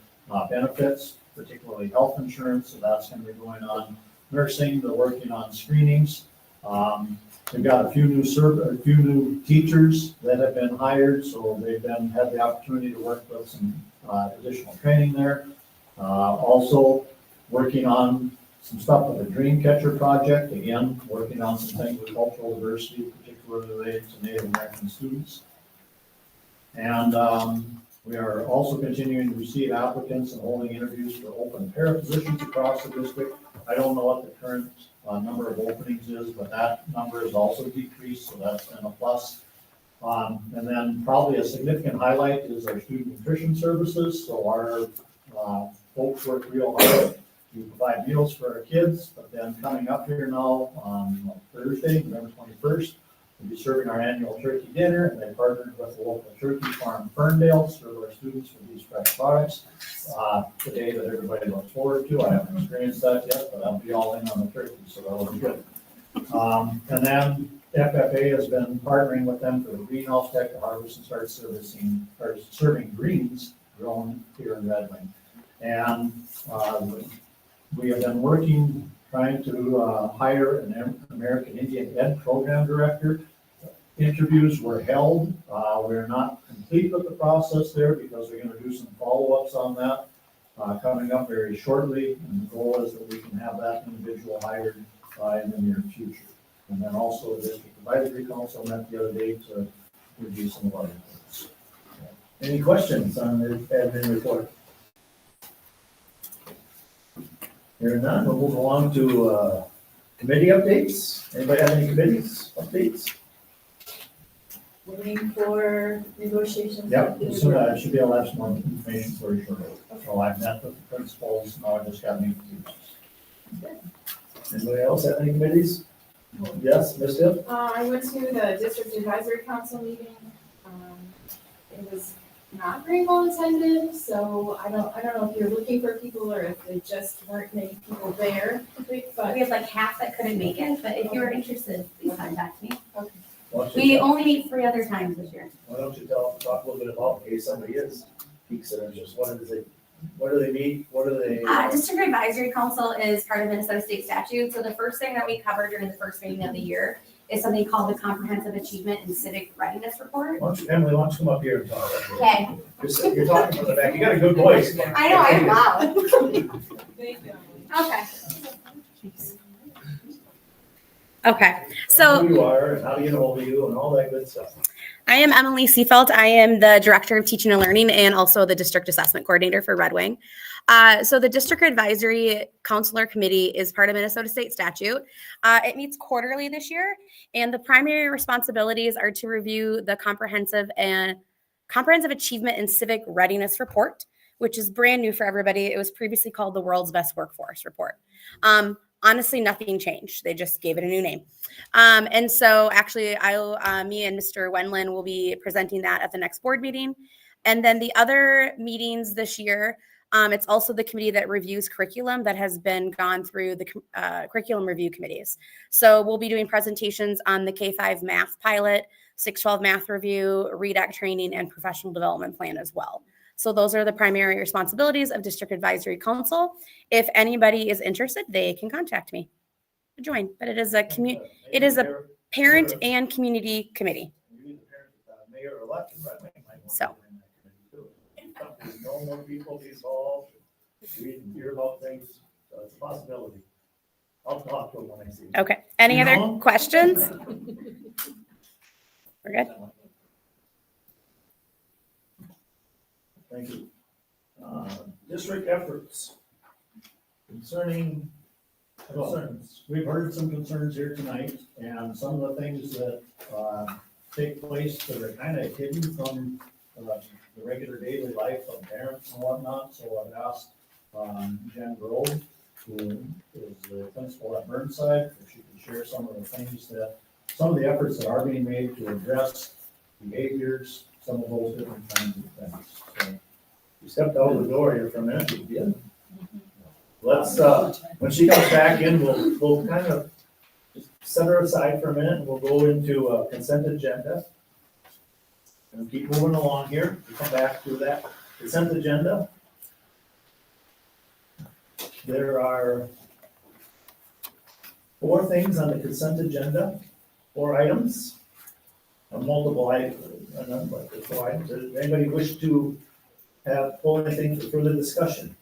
benefits, particularly health insurance, so that's going to be going on. Nursing, they're working on screenings. We've got a few new teachers that have been hired, so they've had the opportunity to work with some additional training there. Also working on some stuff with the Dream Catcher project, again, working on some things with cultural diversity, particularly related to Native American students. And we are also continuing to receive applicants and holding interviews for open para positions across the district. I don't know what the current number of openings is, but that number has also decreased, so that's been a plus. And then probably a significant highlight is our student nutrition services. So our folks work real hard to provide meals for our kids, but then coming up here now on Thursday, November 21st, we'll be serving our annual turkey dinner, and they partnered with the local turkey farm, Ferndale, to serve our students with these fresh products. Today that everybody looks forward to. I haven't experienced that yet, but I'll be all in on the turkey, so that'll be good. And then FFA has been partnering with them for the greenhouse tech to harvest and start serving greens grown here in Red Wing. And we have been working, trying to hire an American Indian Ed program director. Interviews were held. We're not complete with the process there because we're going to do some follow-ups on that coming up very shortly. And the goal is that we can have that individual hired in the near future. And then also the District Advisory Council met the other day to review some of our reports. Any questions on the admin report? Hearing none, we'll move along to committee updates. Anybody have any committees updates? Waiting for negotiations. Yep, so I should be able to have some more information for you shortly. So I've met with the principals, now I just got to meet with you. Anybody else have any committees? Yes, Ms. Hill? I went to the district advisory council meeting. It was not very well attended, so I don't know if you're looking for people or if there just weren't many people there. But We have like half that couldn't make it, but if you were interested, please contact me. okay. We only meet 3 other times this year. Why don't you talk a little bit about, in case somebody is peaks and interest, what do they meet, what do they? District Advisory Council is part of Minnesota state statute. So the first thing that we cover during the first meeting of the year is something called the Comprehensive Achievement and Civic Readiness Report. Emily, why don't you come up here and talk? Okay. You're talking from the back, you got a good voice. I know, I'm loud. Thank you. Okay. Okay, so Who you are, and how to get ahold of you, and all that good stuff. I am Emily Seafelt. I am the Director of Teaching and Learning and also the District Assessment Coordinator for Red Wing. So the District Advisory Counselor Committee is part of Minnesota State statute. It meets quarterly this year, and the primary responsibilities are to review the Comprehensive Achievement and Civic Readiness Report, which is brand new for everybody. It was previously called the World's Best Workforce Report. Honestly, nothing changed. They just gave it a new name. And so actually, me and Mr. Wenlin will be presenting that at the next board meeting. And then the other meetings this year, it's also the committee that reviews curriculum that has been gone through the curriculum review committees. So we'll be doing presentations on the K-5 math pilot, 612 math review, REDAC training, and professional development plan as well. So those are the primary responsibilities of District Advisory Council. If anybody is interested, they can contact me to join. But it is a parent and community committee. Mayor-elect Red Wing might want to So. join that committee too. Know more people be involved, read and hear about things, so it's a possibility. I'll talk to them when I see them. Okay. Any other questions? We're good. Thank you. District efforts concerning concerns. We've heard some concerns here tonight, and some of the things that take place that are kind of hidden from the regular daily life of parents and whatnot. So I've asked Jen Grove, who is the principal at Burnside, if she can share some of the efforts that are being made to address behaviors, some of those different kinds of things. So, You stepped out of the door here for a minute, you did. Let's, when she comes back in, we'll kind of set her aside for a minute and we'll go into a consent agenda. And keep moving along here. We'll come back to that consent agenda. There are 4 things on the consent agenda, 4 items. Multiple items, but 4 items. Does anybody wish to pull anything for further discussion?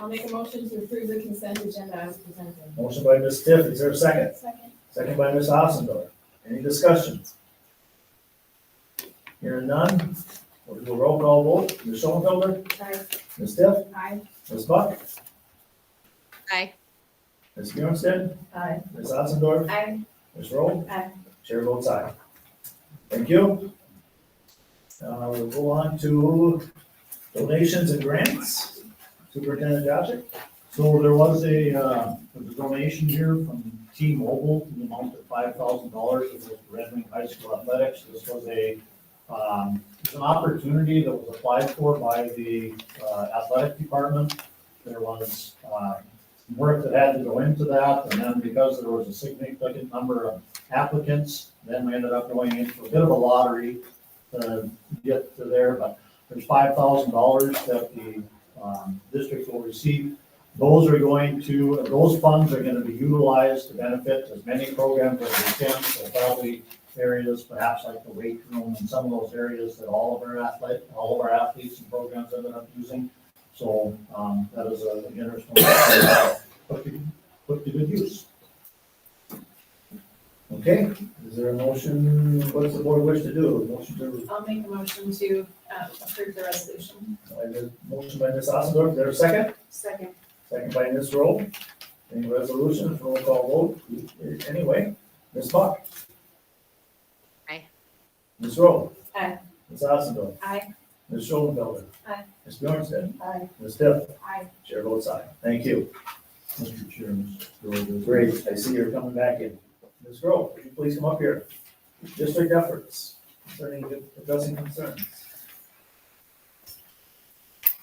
I'll make a motion to approve the consent agenda as presented. Motion by Ms. Tiff, is there a second? Second. Second by Ms. Ossendorf. Any discussions? Hearing none, we'll do a roll call vote. Ms. Schoenfelder? Aye. Ms. Tiff? Aye. Ms. Buck? Aye. Ms. Bjornstead? Aye. Ms. Ossendorf? Aye. Ms. Rowe? Aye. Chair votes aye. Thank you. We'll go on to donations and grants. Superintendent Jochik? So there was a donation here from T-Mobile to the amount of $5,000. It was Red Wing High School Athletics. This was an opportunity that was applied for by the athletic department. There was work that had to go into that, and then because there was a significant number of applicants, then we ended up going into a bit of a lottery to get to there, but there's $5,000 that the district will receive. Those funds are going to be utilized to benefit as many programs as we can, so probably areas perhaps like the weight room and some of those areas that all of our athletes and programs ended up using. So that is an interesting put to good use. Okay, is there a motion? What does the board wish to do? Motion to, I'll make a motion to approve the resolution. motion by Ms. Ossendorf, is there a second? Second. Second by Ms. Rowe. Any resolutions, roll call vote? Anyway, Ms. Buck? Aye. Ms. Rowe? Aye. Ms. Ossendorf? Aye. Ms. Schoenfelder? Aye. Ms. Bjornstead? Aye. Ms. Tiff? Aye. Chair votes aye. Thank you. Mr. Chairman. Great, I see you're coming back in. Ms. Grove, would you please come up here? District efforts concerning addressing concerns.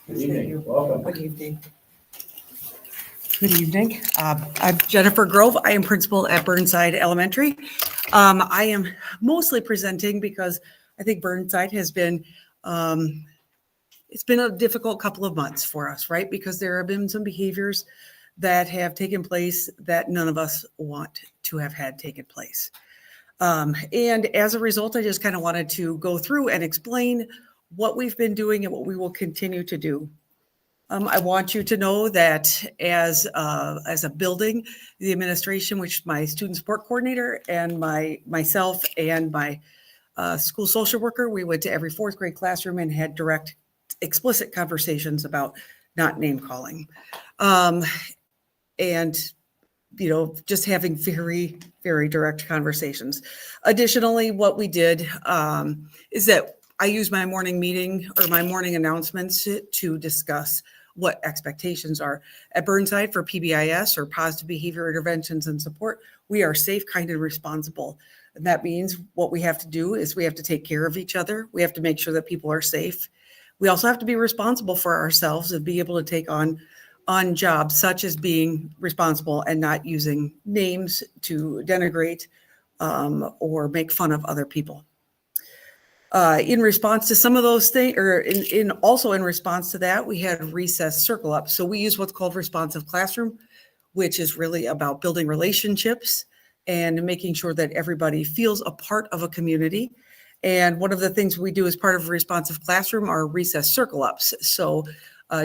Good evening, welcome. Good evening. Good evening. I'm Jennifer Grove. I am principal at Burnside Elementary. I am mostly presenting because I think Burnside has been, it's been a difficult couple of months for us, right? Because there have been some behaviors that have taken place that none of us want to have had taken place. And as a result, I just kind of wanted to go through and explain what we've been doing and what we will continue to do. I want you to know that as a building, the administration, which my student support coordinator and myself and my school social worker, we went to every 4th grade classroom and had direct, explicit conversations about not name calling. And, you know, just having very, very direct conversations. Additionally, what we did is that I use my morning meeting or my morning announcements to discuss what expectations are. At Burnside for PBIS or positive behavior interventions and support, we are safe, kind, and responsible. And that means what we have to do is we have to take care of each other. We have to make sure that people are safe. We also have to be responsible for ourselves and be able to take on jobs such as being responsible and not using names to denigrate or make fun of other people. In response to some of those things, or also in response to that, we had recess circle up. So we use what's called responsive classroom, which is really about building relationships and making sure that everybody feels a part of a community. And one of the things we do as part of a responsive classroom are recess circle ups. So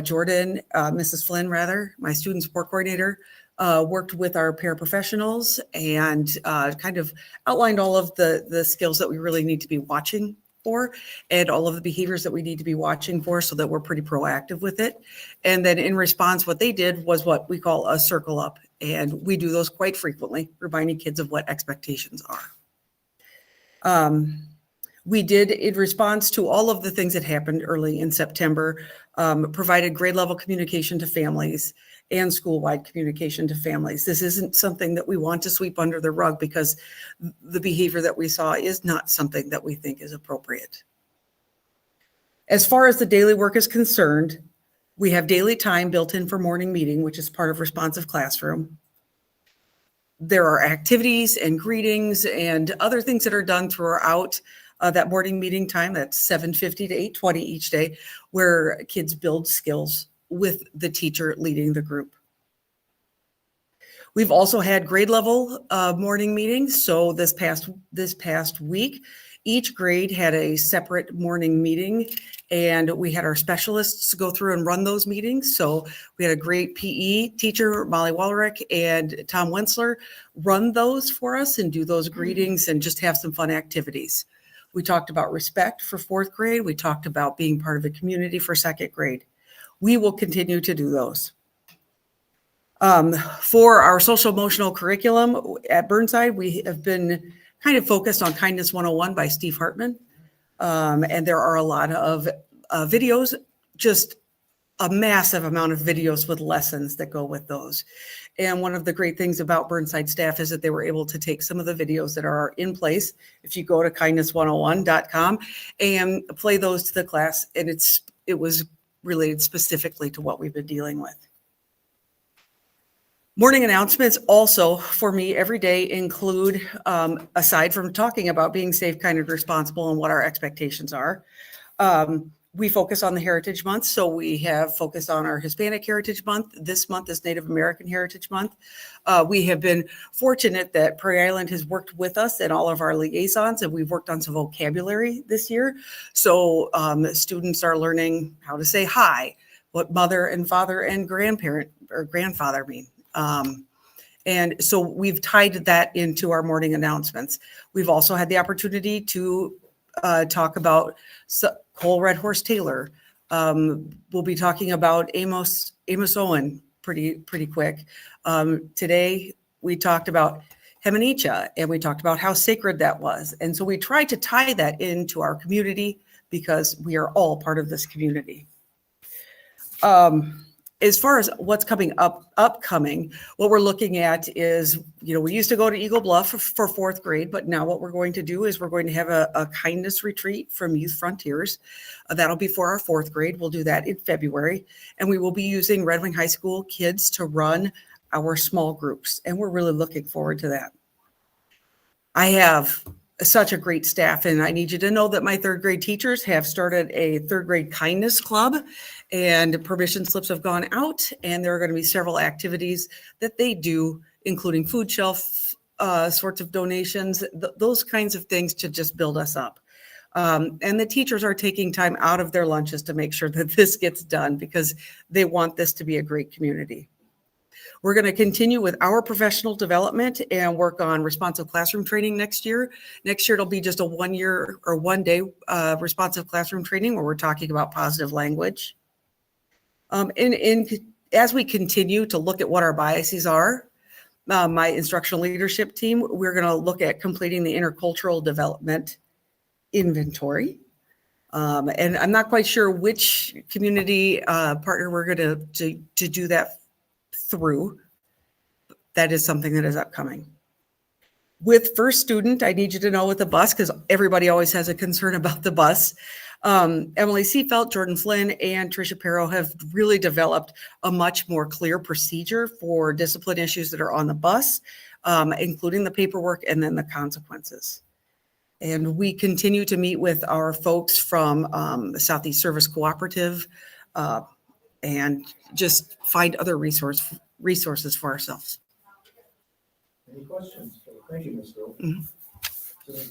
Jordan, Mrs. Flynn rather, my student support coordinator, worked with our paraprofessionals and kind of outlined all of the skills that we really need to be watching for and all of the behaviors that we need to be watching for so that we're pretty proactive with it. And then in response, what they did was what we call a circle up. And we do those quite frequently, reminding kids of what expectations are. We did, in response to all of the things that happened early in September, provided grade level communication to families and school-wide communication to families. This isn't something that we want to sweep under the rug because the behavior that we saw is not something that we think is appropriate. As far as the daily work is concerned, we have daily time built in for morning meeting, which is part of responsive classroom. there are activities and greetings and other things that are done throughout that morning meeting time. That's 7:50 to 8:20 each day, where kids build skills with the teacher leading the group. We've also had grade level morning meetings. So this past week, each grade had a separate morning meeting, and we had our specialists go through and run those meetings. So we had a great PE teacher, Molly Wallerick, and Tom Wensler run those for us and do those greetings and just have some fun activities. We talked about respect for 4th grade. We talked about being part of a community for 2nd grade. We will continue to do those. For our social emotional curriculum at Burnside, we have been kind of focused on Kindness 101 by Steve Hartman. And there are a lot of videos, just a massive amount of videos with lessons that go with those. And one of the great things about Burnside staff is that they were able to take some of the videos that are in place. If you go to kindness101.com and play those to the class, and it was related specifically to what we've been dealing with. Morning announcements also for me every day include, aside from talking about being safe, kind, and responsible and what our expectations are, we focus on the Heritage Month. So we have focused on our Hispanic Heritage Month. This month is Native American Heritage Month. We have been fortunate that Prairie Island has worked with us and all of our liaisons, and we've worked on some vocabulary this year. So students are learning how to say hi, what mother and father and grandparent or grandfather mean. And so we've tied that into our morning announcements. We've also had the opportunity to talk about Cole Red Horse Taylor. We'll be talking about Amos Owen pretty quick. Today we talked about Hemanicha, and we talked about how sacred that was. And so we tried to tie that into our community because we are all part of this community. As far as what's upcoming, what we're looking at is, we used to go to Eagle Bluff for 4th grade, but now what we're going to do is we're going to have a kindness retreat from Youth Frontiers. That'll be for our 4th grade. We'll do that in February, and we will be using Red Wing High School kids to run our small groups, and we're really looking forward to that. I have such a great staff, and I need you to know that my 3rd grade teachers have started a 3rd grade kindness club, and permission slips have gone out, and there are going to be several activities that they do, including food shelf sorts of donations, those kinds of things to just build us up. And the teachers are taking time out of their lunches to make sure that this gets done because they want this to be a great community. We're going to continue with our professional development and work on responsive classroom training next year. Next year, it'll be just a 1 year or 1 day responsive classroom training where we're talking about positive language. As we continue to look at what our biases are, my instructional leadership team, we're going to look at completing the intercultural development inventory. And I'm not quite sure which community partner we're going to do that through. That is something that is upcoming. With First Student, I need you to know with the bus, because everybody always has a concern about the bus. Emily Seafelt, Jordan Flynn, and Tricia Perro have really developed a much more clear procedure for discipline issues that are on the bus, including the paperwork and then the consequences. And we continue to meet with our folks from the Southeast Service Cooperative and just find other resources for ourselves. Any questions? Thank you, Ms. Bill. Any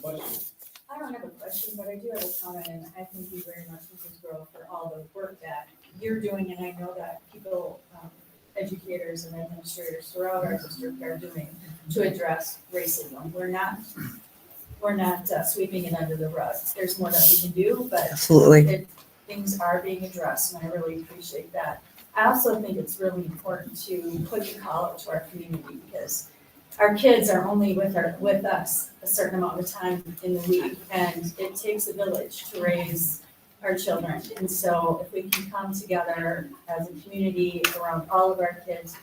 questions? I don't have a question, but I do have a comment, and I thank you very much, Mrs. Grove, for all the work that you're doing, and I know that people, educators and administrators throughout our district are doing to address racism. We're not sweeping it under the rug. There's more that we can do, but Absolutely. Things are being addressed, and I really appreciate that. I also think it's really important to put the call out to our community because our kids are only with us a certain amount of time in the week, and it takes a village to raise our children. And so if we can come together as a community around all of our kids,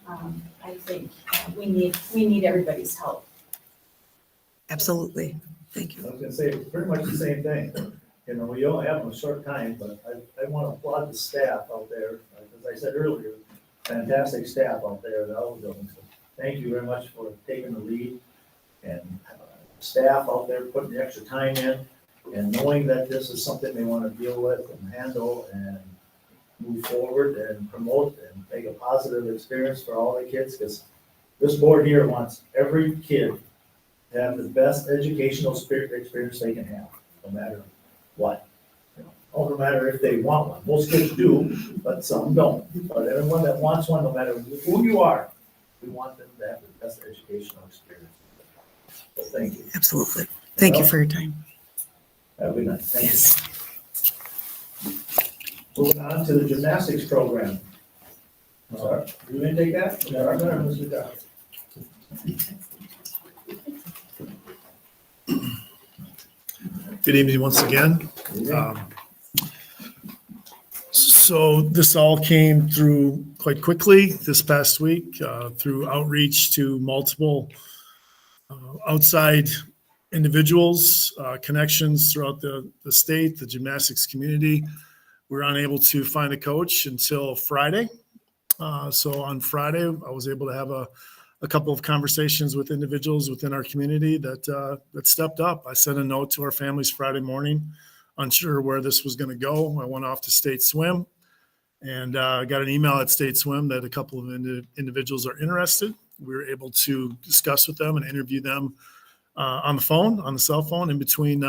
I think we need everybody's help. Absolutely. Thank you. I was gonna say pretty much the same thing. We only have a short time, but I want to applaud the staff out there. As I said earlier, fantastic staff out there at all the buildings. thank you very much for taking the lead and staff out there putting the extra time in and knowing that this is something they want to deal with and handle and move forward and promote and make a positive experience for all the kids, because this board here wants every kid to have the best educational experience they can have, no matter what. No matter if they want one. Most kids do, but some don't. But everyone that wants one, no matter who you are, we want them to have the best educational experience. So thank you. Absolutely. Thank you for your time. Have a good night. Thank you. Moving on to the gymnastics program. Sorry, you didn't take that? Yeah, I'm gonna Mr. Dodd. Good evening once again. So this all came through quite quickly this past week through outreach to multiple outside individuals, connections throughout the state, the gymnastics community. We were unable to find a coach until Friday. So on Friday, I was able to have a couple of conversations with individuals within our community that stepped up. I sent a note to our families Friday morning, unsure where this was going to go. I went off to State Swim and got an email at State Swim that a couple of individuals are interested. We were able to discuss with them and interview them on the phone, on the cell phone, in between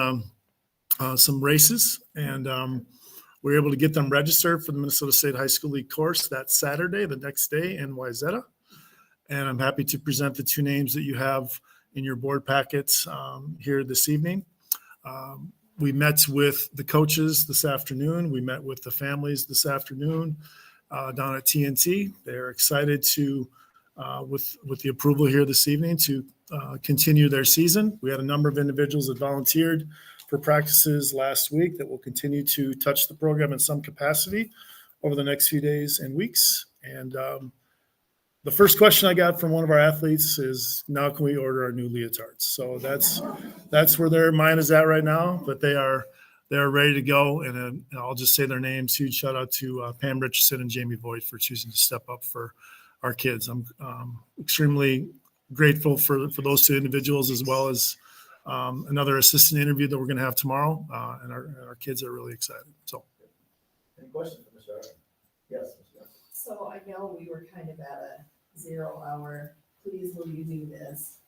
some races. And we were able to get them registered for the Minnesota State High School League course that Saturday, the next day in Wayzata. And I'm happy to present the two names that you have in your board packets here this evening. We met with the coaches this afternoon. We met with the families this afternoon down at TNT. They're excited to, with the approval here this evening, to continue their season. We had a number of individuals that volunteered for practices last week that will continue to touch the program in some capacity over the next few days and weeks. And the first question I got from one of our athletes is, now can we order our new leotards? So that's where their mind is at right now, but they're ready to go. And I'll just say their names. Huge shout out to Pam Richardson and Jamie Voigt for choosing to step up for our kids. I'm extremely grateful for those two individuals, as well as another assistant interview that we're going to have tomorrow. And our kids are really excited. So, Any questions for Mr. Arden? Yes, Mr. Arden. So I know we were kind of at a 0 hour, please will you do this?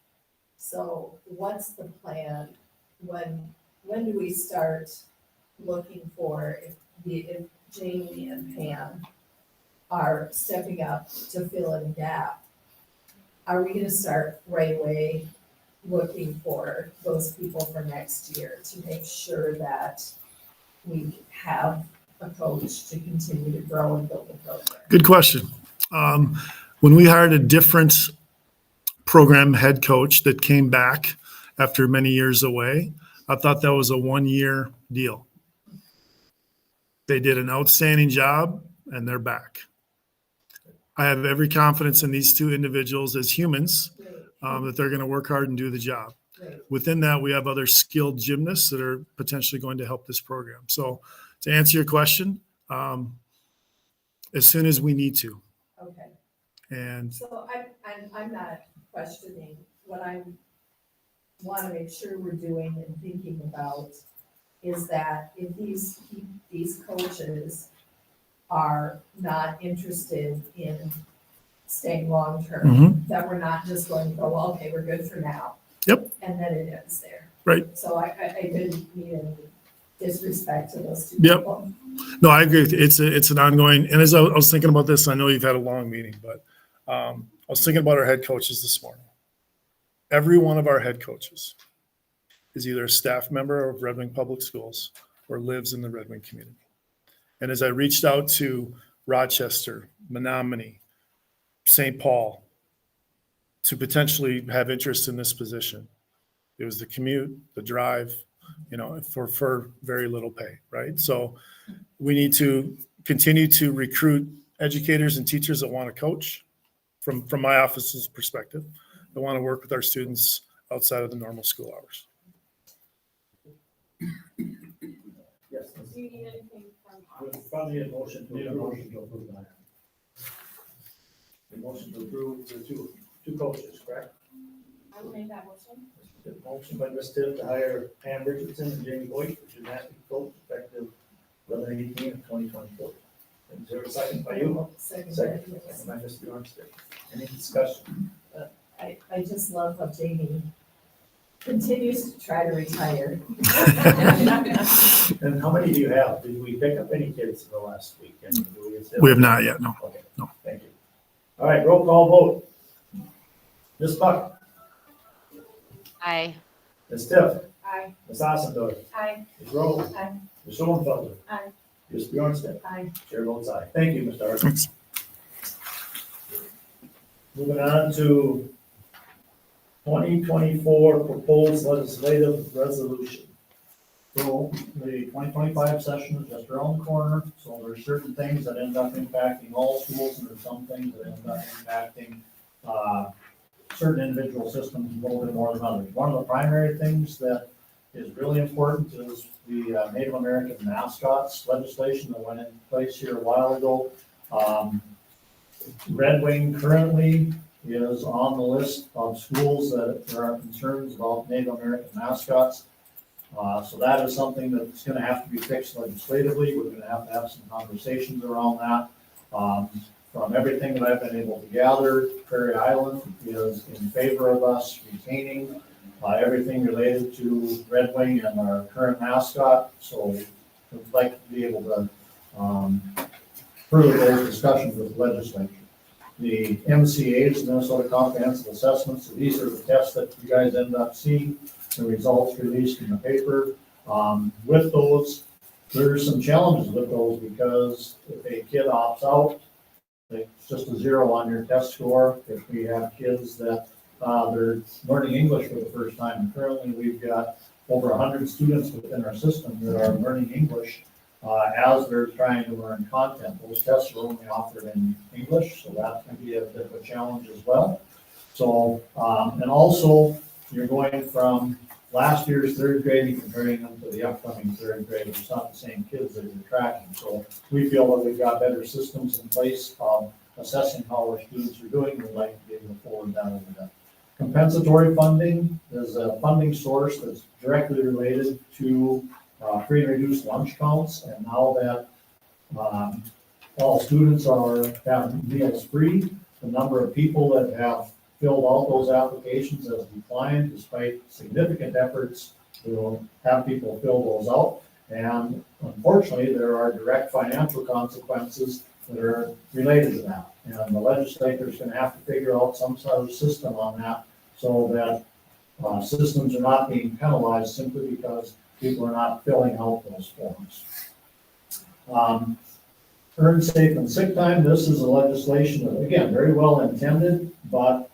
So what's the plan? When do we start looking for if Jamie and Pam are stepping up to fill in a gap? Are we gonna start right away looking for those people for next year to make sure that we have a coach to continue to grow and build the program? good question. When we hired a different program head coach that came back after many years away, I thought that was a 1-year deal. They did an outstanding job and they're back. I have every confidence in these two individuals as humans that they're going to work hard and do the job. Within that, we have other skilled gymnasts that are potentially going to help this program. So to answer your question, as soon as we need to. Okay. And So I'm not questioning. What I want to make sure we're doing and thinking about is that if these coaches are not interested in staying long-term, that we're not just going to go, well, okay, we're good for now. Yep. And then it ends there. Right. So I didn't mean any disrespect to those two Yep. people. No, I agree with you. It's an ongoing, and as I was thinking about this, I know you've had a long meeting, but I was thinking about our head coaches this morning. Every one of our head coaches is either a staff member of Red Wing Public Schools or lives in the Red Wing community. And as I reached out to Rochester, Menominee, St. Paul, to potentially have interest in this position, it was the commute, the drive, for very little pay, right? So we need to continue to recruit educators and teachers that want to coach from my office's perspective, that want to work with our students outside of the normal school hours. Yes. Do you need anything from us? Probably a motion to approve. The motion to approve the two. two coaches, correct? I will make that motion. Motion by Ms. Tiff to hire Pam Richardson and Jamie Boyd for gymnastics coach effective 11/18/2024. Is there a second by you? Second. Second by Mr. Bjornstein. Any discussion? I just love how Jamie continues to try to retire. And how many do you have? Did we pick up any kids in the last week? And do We have not yet, no. Okay, No. thank you. All right, roll call vote. Ms. Buck, Aye. Ms. Tiff, Aye. Ms. Ossendorf, Aye. Ms. Rowe, Aye. Ms. Schoenfelder, Aye. Ms. Bjornstein. Aye. Chair votes aye. Thank you, Mr. Hart. Thanks. Moving on to 2024 proposed legislative resolution. So the 2025 session is just around the corner, so there's certain things that end up impacting all schools, and there's some things that end up impacting certain individual systems a little bit more than others. One of the primary things that is really important is the Native American mascots legislation that went into place here a while ago. Red Wing currently is on the list of schools that there are concerns about Native American mascots. So that is something that's gonna have to be fixed legislatively. We're gonna have some conversations around that. From everything that I've been able to gather, Prairie Island is in favor of us retaining everything related to Red Wing and our current mascot. So we'd like to be able to further those discussions with the legislature. The MCAs, Minnesota Comprehensive Assessments, so these are the tests that you guys end up seeing, the results released in the paper. With those, there's some challenges with those because if a kid opts out, it's just a 0 on your test score. If we have kids that they're learning English for the first time, and currently we've got over 100 students within our system that are learning English as they're trying to learn content. Those tests are only offered in English, so that can be a bit of a challenge as well. So, and also you're going from last year's third grade and comparing them to the upcoming third grade. It's not the same kids that you're tracking. So we feel that we've got better systems in place of assessing how our students are doing. We'd like to be able to forward that over to compensatory funding. There's a funding source that's directly related to free and reduced lunch counts. And now that all students are having meals free, the number of people that have filled out those applications has declined despite significant efforts to have people fill those out. And unfortunately, there are direct financial consequences that are related to that. And the legislature is going to have to figure out some sort of system on that so that systems are not being penalized simply because people are not filling out those forms. Earn safe and sick time. This is a legislation that, again, very well intended, but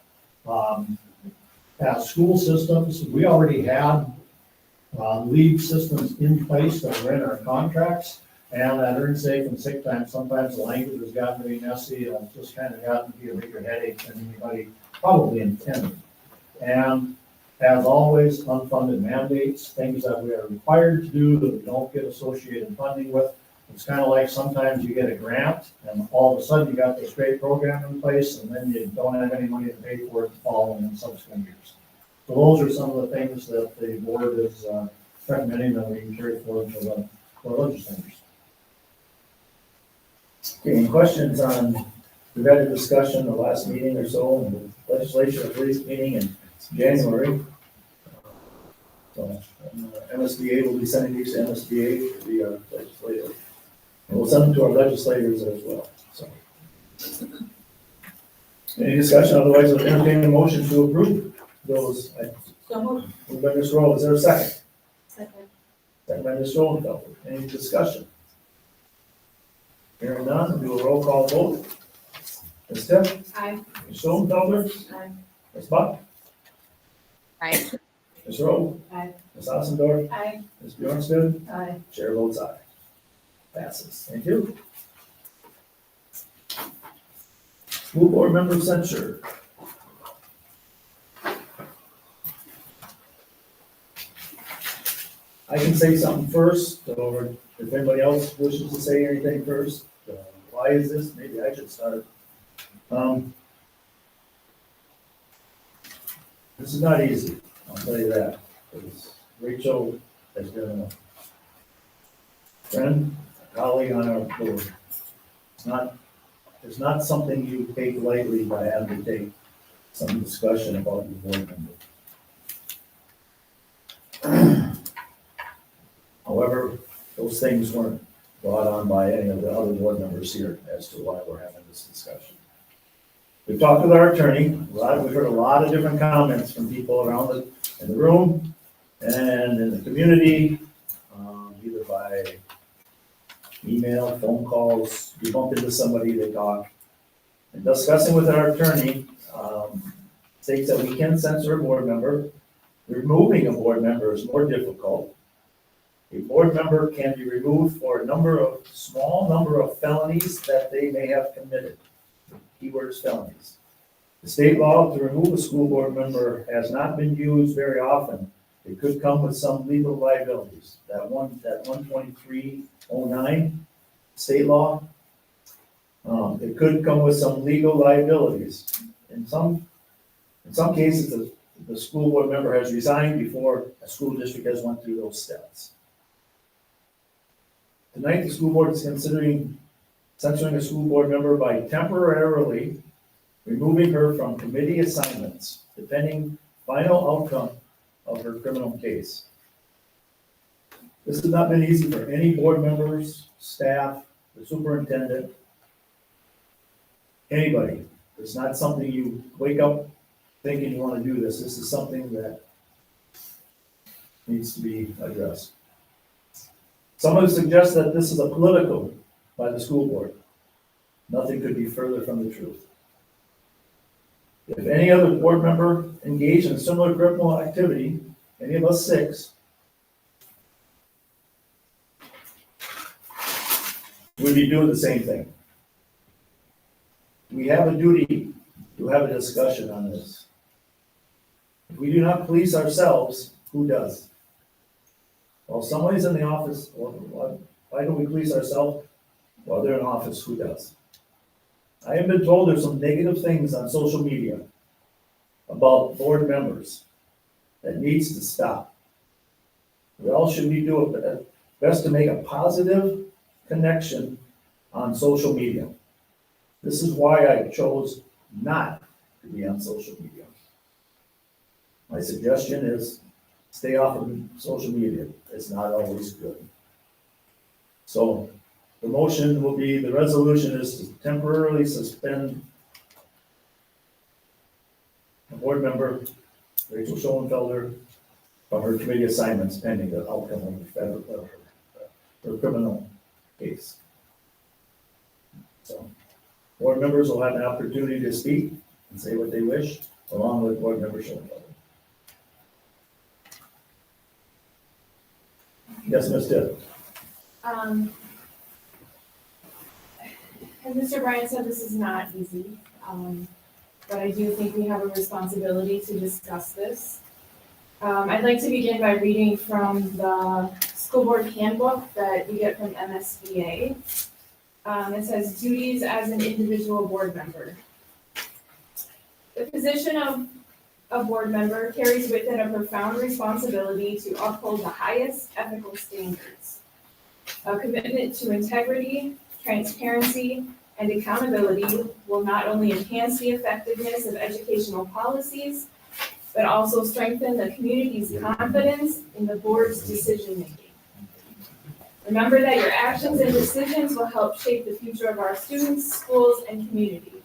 as school systems, we already had leave systems in place that were in our contracts. And that earn safe and sick time, sometimes the language has gotten to be messy and it's just kind of gotten to be a bigger headache than anybody probably intended. And as always, unfunded mandates, things that we are required to do that we don't get associated funding with. It's kind of like sometimes you get a grant and all of a sudden you got this great program in place and then you don't have any money to pay for it the following and subsequent years. So those are some of the things that the board is recommending that we carry forward to the legislators. Okay, any questions on, we've had a discussion the last meeting or so, and the legislature released meeting in January. So MSBA will be sending these to MSBA to be our legislator. And we'll send them to our legislators as well, so. Any discussion, otherwise we'll entertain a motion to approve those items. So moved. Moved by Ms. Rowe, is there a second? Second. Second by Ms. Schoenfelder, any discussion? Hearing none, we'll do a roll call vote. Ms. Tiff? Aye. Ms. Schoenfelder? Aye. Ms. Buck? Aye. Ms. Rowe? Aye. Ms. Ossendorf? Aye. Ms. Bjornstein? Aye. Chair votes aye. Passes. Thank you. School board member censure. I can say something first, or if anybody else wishes to say anything first. Why is this? Maybe I should start. This is not easy, I'll tell you that, because Rachel has been a friend, a colleague on our board. It's not something you take lightly by having to take some discussion about your board member. However, those things weren't brought on by any of the other board members here as to why we're having this discussion. We've talked with our attorney, we've heard a lot of different comments from people around in the room and in the community, either by email, phone calls, you bump into somebody, they talk. And discussing with our attorney, states that we can censor a board member. Removing a board member is more difficult. A board member can be removed for a small number of felonies that they may have committed. Keywords felonies. The state law to remove a school board member has not been used very often. It could come with some legal liabilities. That 12309 state law, it could come with some legal liabilities. In some cases, the school board member has resigned before a school district has went through those steps. Tonight, the school board is considering censoring a school board member by temporarily removing her from committee assignments, depending final outcome of her criminal case. This has not been easy for any board members, staff, the superintendent, anybody. It's not something you wake up thinking you want to do this. This is something that needs to be addressed. Someone suggests that this is a political by the school board. Nothing could be further from the truth. If any other board member engaged in a similar criminal activity, any of us six, we'd be doing the same thing. We have a duty to have a discussion on this. If we do not police ourselves, who does? Well, somebody's in the office, why don't we police ourselves? While they're in office, who does? I have been told there's some negative things on social media about board members that needs to stop. We all should be doing best to make a positive connection on social media. This is why I chose not to be on social media. My suggestion is stay off of social media. It's not always good. So the motion will be, the resolution is to temporarily suspend a board member, Rachel Schoenfelder, from her committee assignments pending the outcome of the federal, her criminal case. So board members will have an opportunity to speak and say what they wish, along with board member Schoenfelder. Yes, Ms. Tipp. As Mr. Bryan said, this is not easy, but I do think we have a responsibility to discuss this. I'd like to begin by reading from the school board handbook that we get from MSBA. It says, duties as an individual board member. The position of a board member carries with it a profound responsibility to uphold the highest ethical standards. A commitment to integrity, transparency, and accountability will not only enhance the effectiveness of educational policies, but also strengthen the community's confidence in the board's decision-making. Remember that your actions and decisions will help shape the future of our students, schools, and community.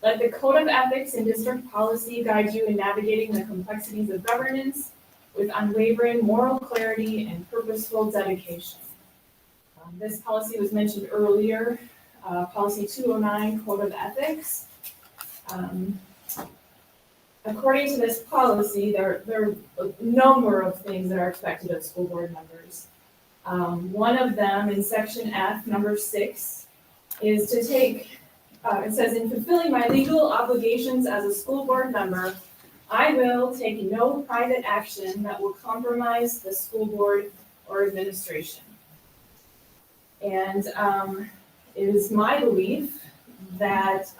Let the code of ethics and district policy guide you in navigating the complexities of governance with unwavering moral clarity and purposeful dedication. This policy was mentioned earlier, policy 209, code of ethics. According to this policy, there are a number of things that are expected of school board members. One of them in section F, number 6, is to take, it says, in fulfilling my legal obligations as a school board member, I will take no private action that will compromise the school board or administration. And it is my belief that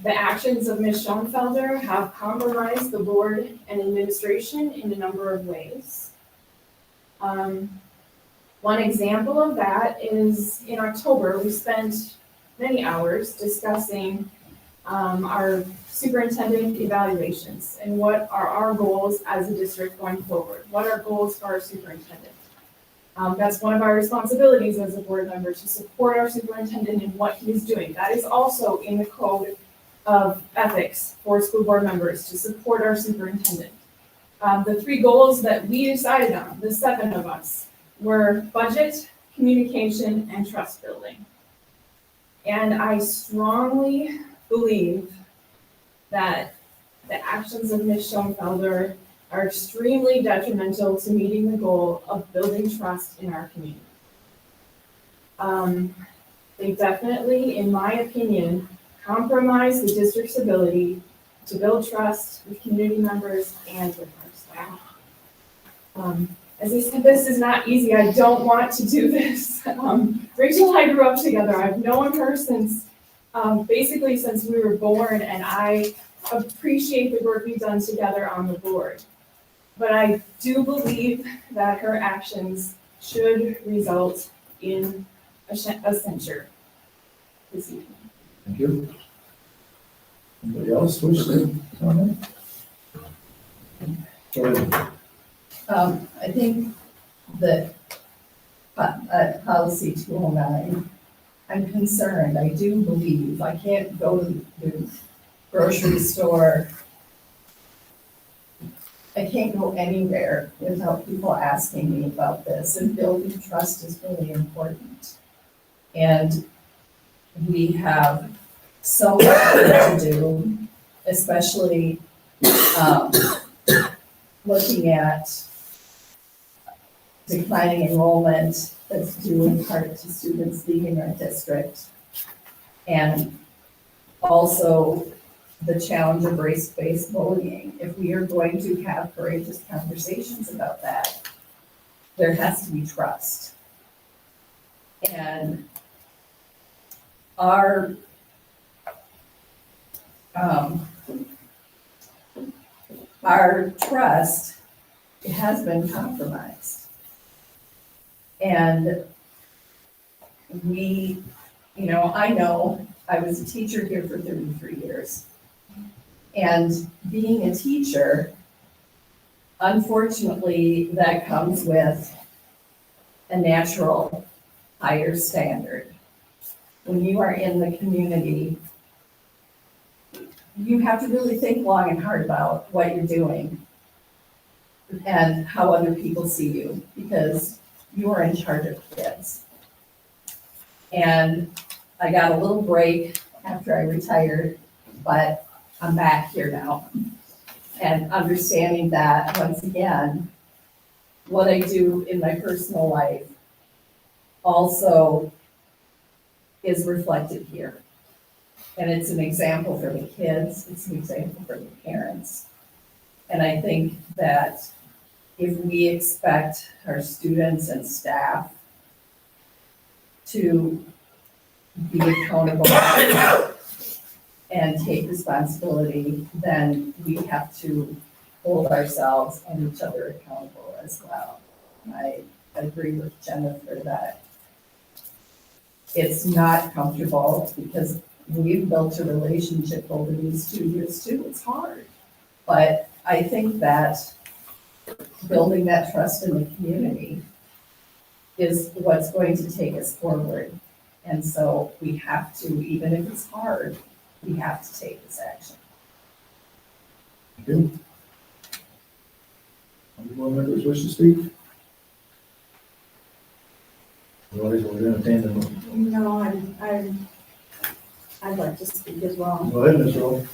The actions of Ms. Schoenfelder have compromised the board and administration in a number of ways. One example of that is in October, we spent many hours discussing our superintendent evaluations and what are our goals as a district going forward. What are goals for our superintendent? That's one of our responsibilities as a board member, to support our superintendent in what he is doing. That is also in the code of ethics for school board members, to support our superintendent. The 3 goals that we decided on, the 7 of us, were budget, communication, and trust building. And I strongly believe that the actions of Ms. Schoenfelder are extremely detrimental to meeting the goal of building trust in our community. They definitely, in my opinion, compromise the district's ability to build trust with community members and with our staff. As I said, this is not easy. I don't want to do this. Rachel and I grew up together. I've known her since, basically since we were born, and I appreciate the work we've done together on the board. But I do believe that her actions should result in a censure this evening. Thank you. Anybody else wish to comment? Go ahead. I think that policy 209, I'm concerned. I do believe I can't go to the grocery store. I can't go anywhere without people asking me about this, and building trust is really important. And we have so much work to do, especially looking at declining enrollment that's due in part to students leaving our district. And also the challenge of race-based bullying. If we are going to have courageous conversations about that, there has to be trust. And our trust has been compromised. And we, I know I was a teacher here for 33 years. And being a teacher, unfortunately, that comes with a natural higher standard. When you are in the community, you have to really think long and hard about what you're doing and how other people see you, because you are in charge of kids. And I got a little break after I retired, but I'm back here now. And understanding that, once again, what I do in my personal life also is reflected here. And it's an example for the kids, it's an example for the parents. And I think that if we expect our students and staff to be accountable and take responsibility, then we have to hold ourselves and each other accountable as well. I agree with Jennifer that it's not comfortable, because we've built a relationship over these 2 years too. It's hard. But I think that building that trust in the community is what's going to take us forward. And so we have to, even if it's hard, we have to take this action. Thank you. Any more members wish to speak? Otherwise, we'll entertain the motion. No, I'd like to speak as well. Go ahead, Ms. Rowe.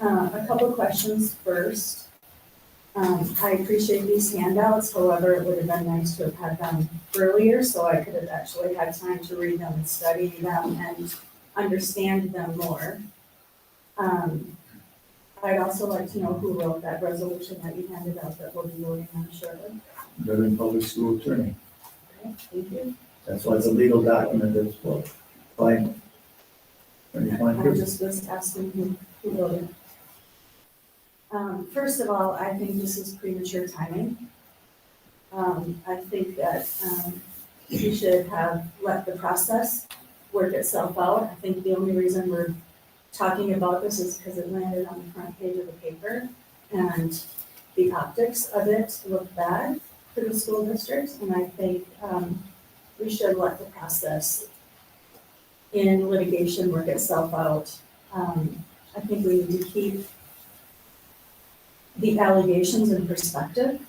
A couple of questions first. I appreciate these handouts, however, it would have been nice to have had them earlier so I could have actually had time to read them and study them and understand them more. I'd also like to know who wrote that resolution that you handed out that we'll be voting on shortly. Veteran Public School Attorney. Okay, thank you. That's why it's a legal document that's fine. Any fine I business? just was asking who voted. First of all, I think this is premature timing. I think that, we should have let the process work itself out. I think the only reason we're talking about this is because it landed on the front page of the paper, and the optics of it look bad for the school districts, and I think, we should let the process in litigation work itself out. I think we need to keep the allegations in perspective.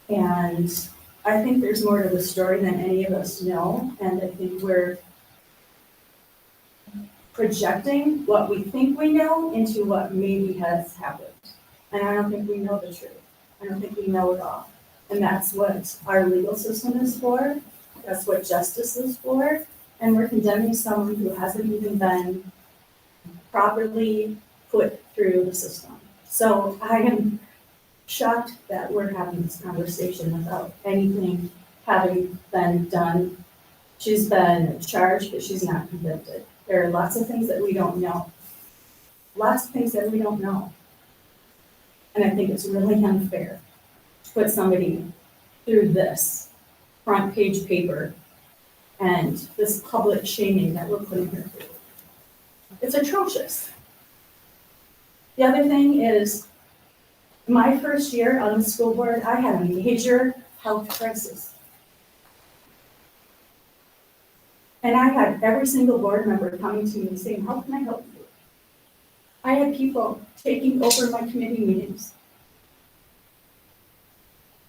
And I think there's more to the story than any of us know, and I think we're projecting what we think we know into what maybe has happened. And I don't think we know the truth. I don't think we know it all. And that's what our legal system is for. That's what justice is for. And we're condemning someone who hasn't even been properly put through the system. So I am shocked that we're having this conversation without anything having been done. She's been charged, but she's not convicted. There are lots of things that we don't know. Lots of things that we don't know. And I think it's really unfair to put somebody through this front page paper and this public shaming that we're putting her through. It's atrocious. The other thing is, my first year on the school board, I had a major health crisis. And I had every single board member coming to me and saying, how can I help you? I had people taking over my committee meetings.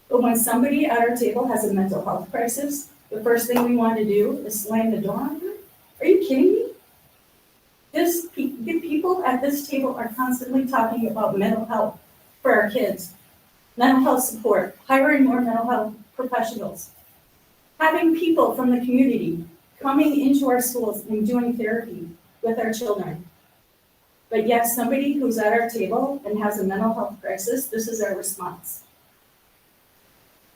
But when somebody at our table has a mental health crisis, the first thing we want to do is slam the door on her? Are you kidding me? The people at this table are constantly talking about mental health for our kids, mental health support, hiring more mental health professionals, having people from the community coming into our schools and doing therapy with our children. But yet somebody who's at our table and has a mental health crisis, this is our response.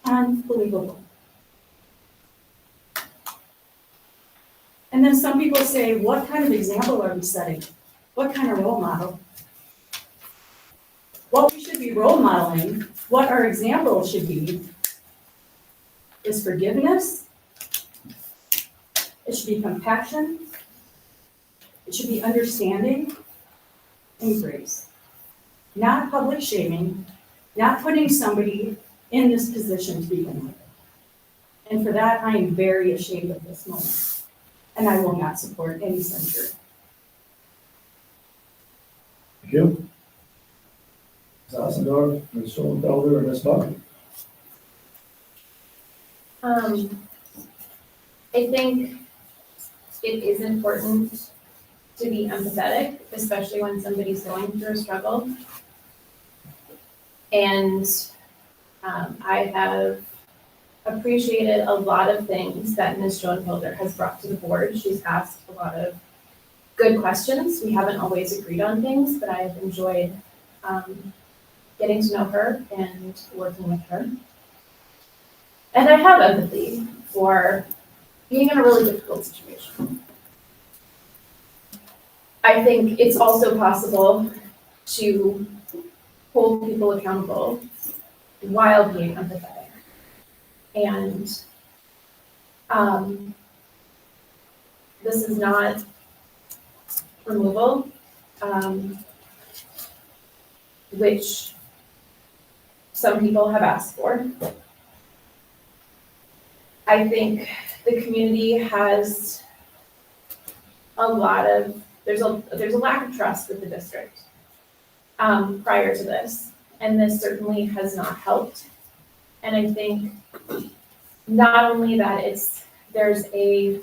Unbelievable. And then some people say, what kind of example are we setting? What kind of role model? What we should be role modeling, what our example should be, is forgiveness. It should be compassion. It should be understanding and grace. Not public shaming, not putting somebody in this position to begin with. And for that, I am very ashamed of this moment. And I will not support any censure. Thank you. Ms. Ossendorf, Ms. Schoenfelder, and Ms. Buck. I think it is important to be empathetic, especially when somebody's going through a struggle. And I have appreciated a lot of things that Ms. Schoenfelder has brought to the board. She's asked a lot of good questions. We haven't always agreed on things, but I have enjoyed getting to know her and working with her. And I have empathy for being in a really difficult situation. I think it's also possible to hold people accountable while being empathetic. And this is not removal, which some people have asked for. I think the community has there's a lack of trust with the district prior to this, and this certainly has not helped. And I think not only that there's a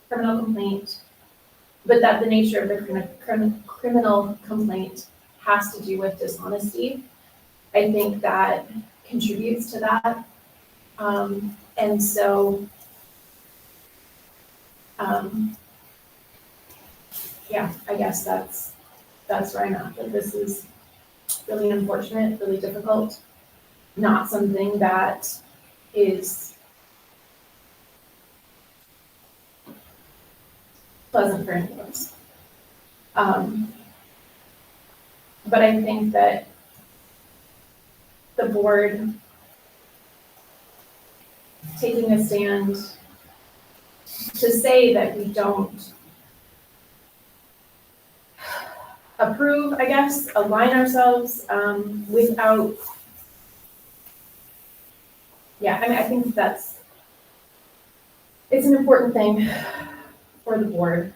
criminal complaint, but that the nature of the criminal complaint has to do with dishonesty. I think that contributes to that. And so, yeah, I guess that's where I'm at. But this is really unfortunate, really difficult, not something that is pleasant for any of us. But I think that the board taking a stand to say that we don't approve, I guess, align ourselves without, yeah, I mean, I think it's an important thing for the board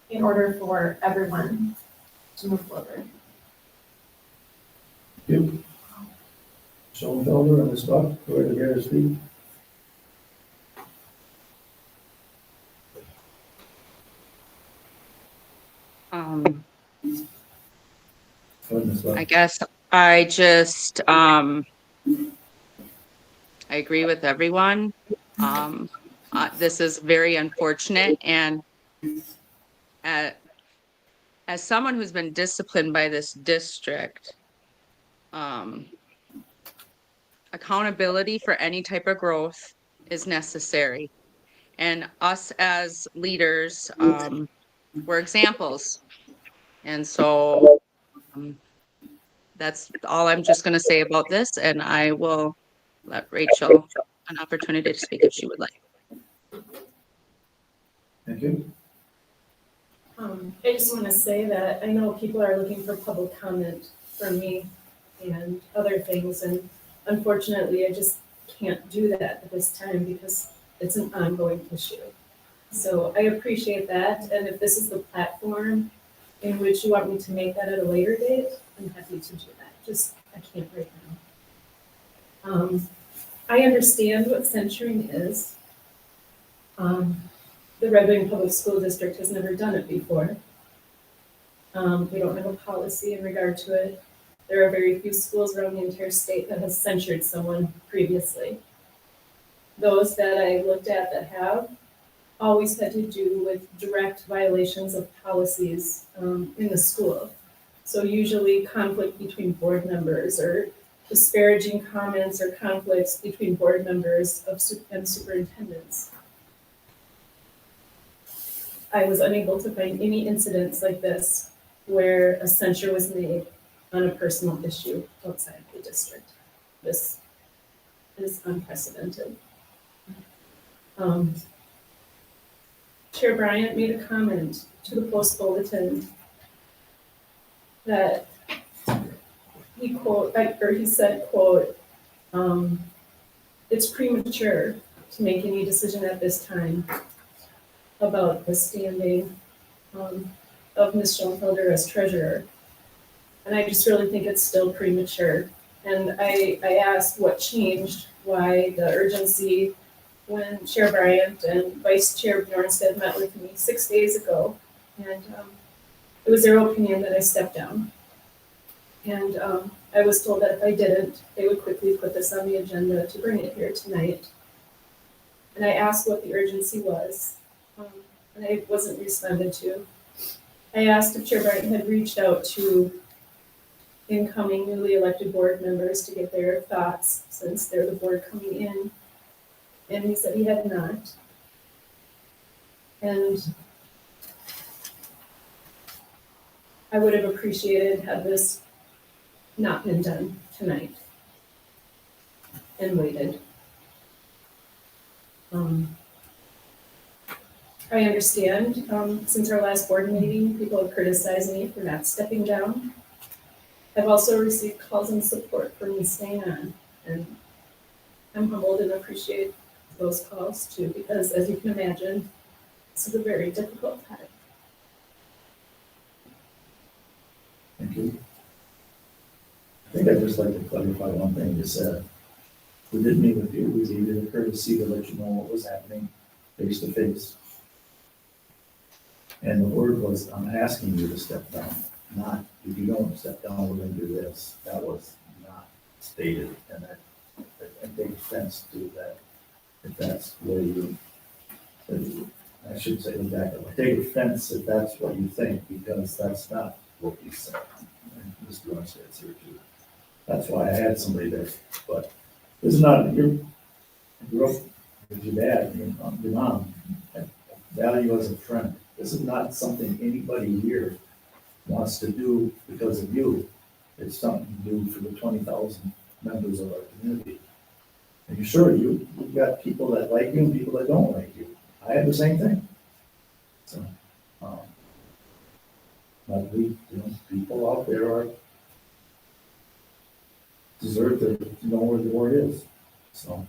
in order for everyone to move forward. You. Schoenfelder on the spot, go ahead, here to speak. I guess I just, I agree with everyone. This is very unfortunate, and as someone who's been disciplined by this district, accountability for any type of growth is necessary. And us as leaders, we're examples. And so that's all I'm just going to say about this. And I will let Rachel an opportunity to speak if she would like. Thank you. I just want to say that I know people are looking for public comment from me and other things, and unfortunately, I just can't do that at this time because it's an ongoing issue. So I appreciate that, and if this is the platform in which you want me to make that at a later date, I'm happy to do that. Just, I can't right now. I understand what censuring is. The Red Wing Public School District has never done it before. We don't have a policy in regard to it. There are very few schools around the entire state that has censured someone previously. Those that I looked at that have always had to do with direct violations of policies in the school. So usually conflict between board members or disparaging comments or conflicts between board members and superintendents. I was unable to find any incidents like this where a censure was made on a personal issue outside the district. This is unprecedented. Chair Bryant made a comment to the Post Bulletin that he said, quote, it's premature to make any decision at this time about the standing of Ms. Schoenfelder as treasurer. And I just really think it's still premature. And I asked what changed, why the urgency when Chair Bryant and Vice Chair Bjornstead met with me 6 days ago. And it was their opinion that I step down. And I was told that if I didn't, they would quickly put this on the agenda to bring it here tonight. And I asked what the urgency was. And I wasn't responded to. I asked if Chair Bryant had reached out to incoming newly elected board members to get their thoughts since they're the board coming in. And he said he had not. And I would have appreciated had this not been done tonight and waited. I understand, since our last board meeting, people have criticized me for not stepping down. I've also received calls and support for me staying on, and I'm humbled and appreciate those calls too, because as you can imagine, this is a very difficult time. Thank you. I think I'd just like to clarify one thing you said. We did meet with you, we gave you the courtesy to let you know what was happening face to face. And the word was, I'm asking you to step down, not if you don't step down, we're gonna do this. That was not stated, and I take offense to that, if that's where you, I should say it back up. I take offense if that's what you think, because that's not what you said. And Mr. Neuroscience here too. That's why I had somebody there, but this is not, you grew up with your dad, your mom, I value as a friend. This is not something anybody here wants to do because of you. It's something to do for the 20,000 members of our community. And you're sure you've got people that like you and people that don't like you. I have the same thing. So, but people out there deserve to know where the board is. So,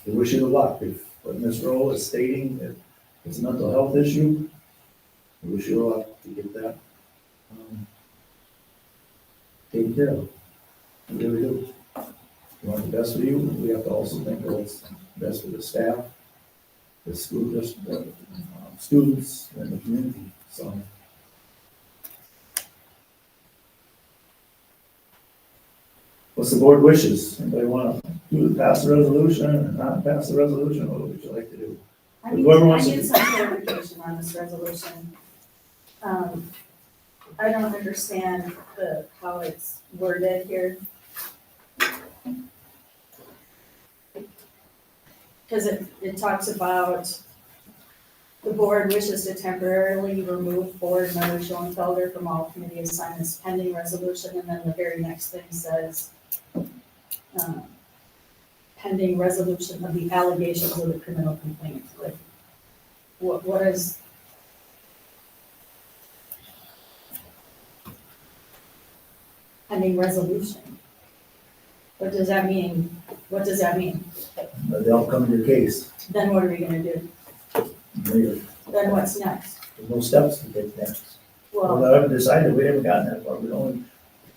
I wish you the luck. If what Ms. Rowe is stating that it's a mental health issue, I wish you the luck to get that taken care of. I really do. We want the best for you, we have to also think of what's best for the staff, the school district, the students, and the community, so. What's the board wishes? Anybody want to pass the resolution or not pass the resolution? What would you like to do? I Whoever wants to- need some clarification on this resolution. I don't understand how it's worded here. Because it talks about the board wishes to temporarily remove board member Schoenfelder from all committee assignments pending resolution, and then the very next thing says pending resolution of the allegations of the criminal complaint. Like, what is? Pending resolution. What does that mean? What does that mean? The outcome of your case. Then what are we gonna do? Later. Then what's next? There's no steps to take next. We Well, haven't decided, we haven't gotten that far, we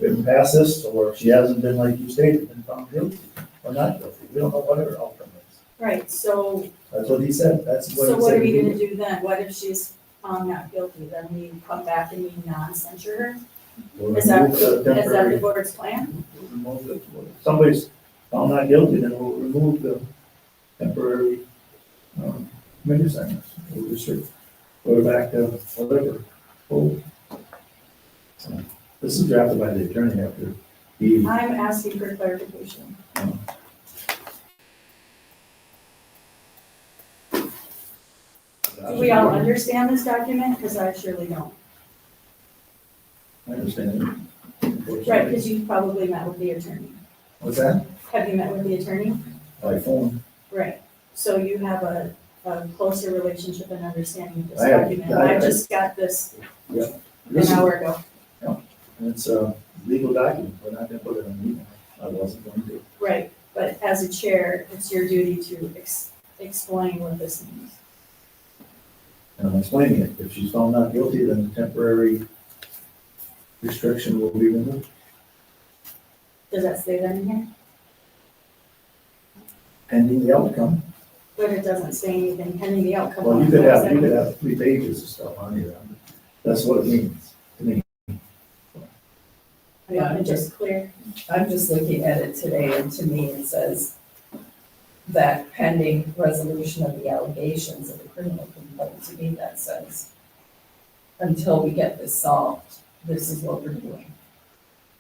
haven't passed this, or she hasn't been, like you stated, been found guilty or not guilty. We don't know what her outcome is. right, so, That's what he said, that's what he so said. what are we gonna do then? What if she's found not guilty? Then we come back and we non-censure her? We'll Is that, remove the is that the temporary- board's plan? we'll remove the- if somebody's found not guilty, then we'll remove the temporary, committee assignments. We'll just go back to whatever. Oh. So, this is drafted by the attorney after he. I'm asking for clarification. Do we all understand this document? Because I surely don't. I understand it. Right, because you've probably met with the attorney. What's that? Have you met with the attorney? By phone. Right, so you have a closer relationship and understanding of this I have- document. I- I just got this Yeah. an hour ago. It's a legal document, we're not gonna put it on email, I wasn't going to. Right, but as a chair, it's your duty to explain what this means. And I'm explaining it, if she's found not guilty, then the temporary restriction will be removed. Does that say that in here? Pending the outcome. But it doesn't say anything pending the outcome. Well, you could have 3 pages of stuff on here, that's what it means to me. Yeah, and just clear. I'm just looking at it today, and to me, it says that pending resolution of the allegations of the criminal complaint. To me, that says, until we get this solved, this is what we're doing.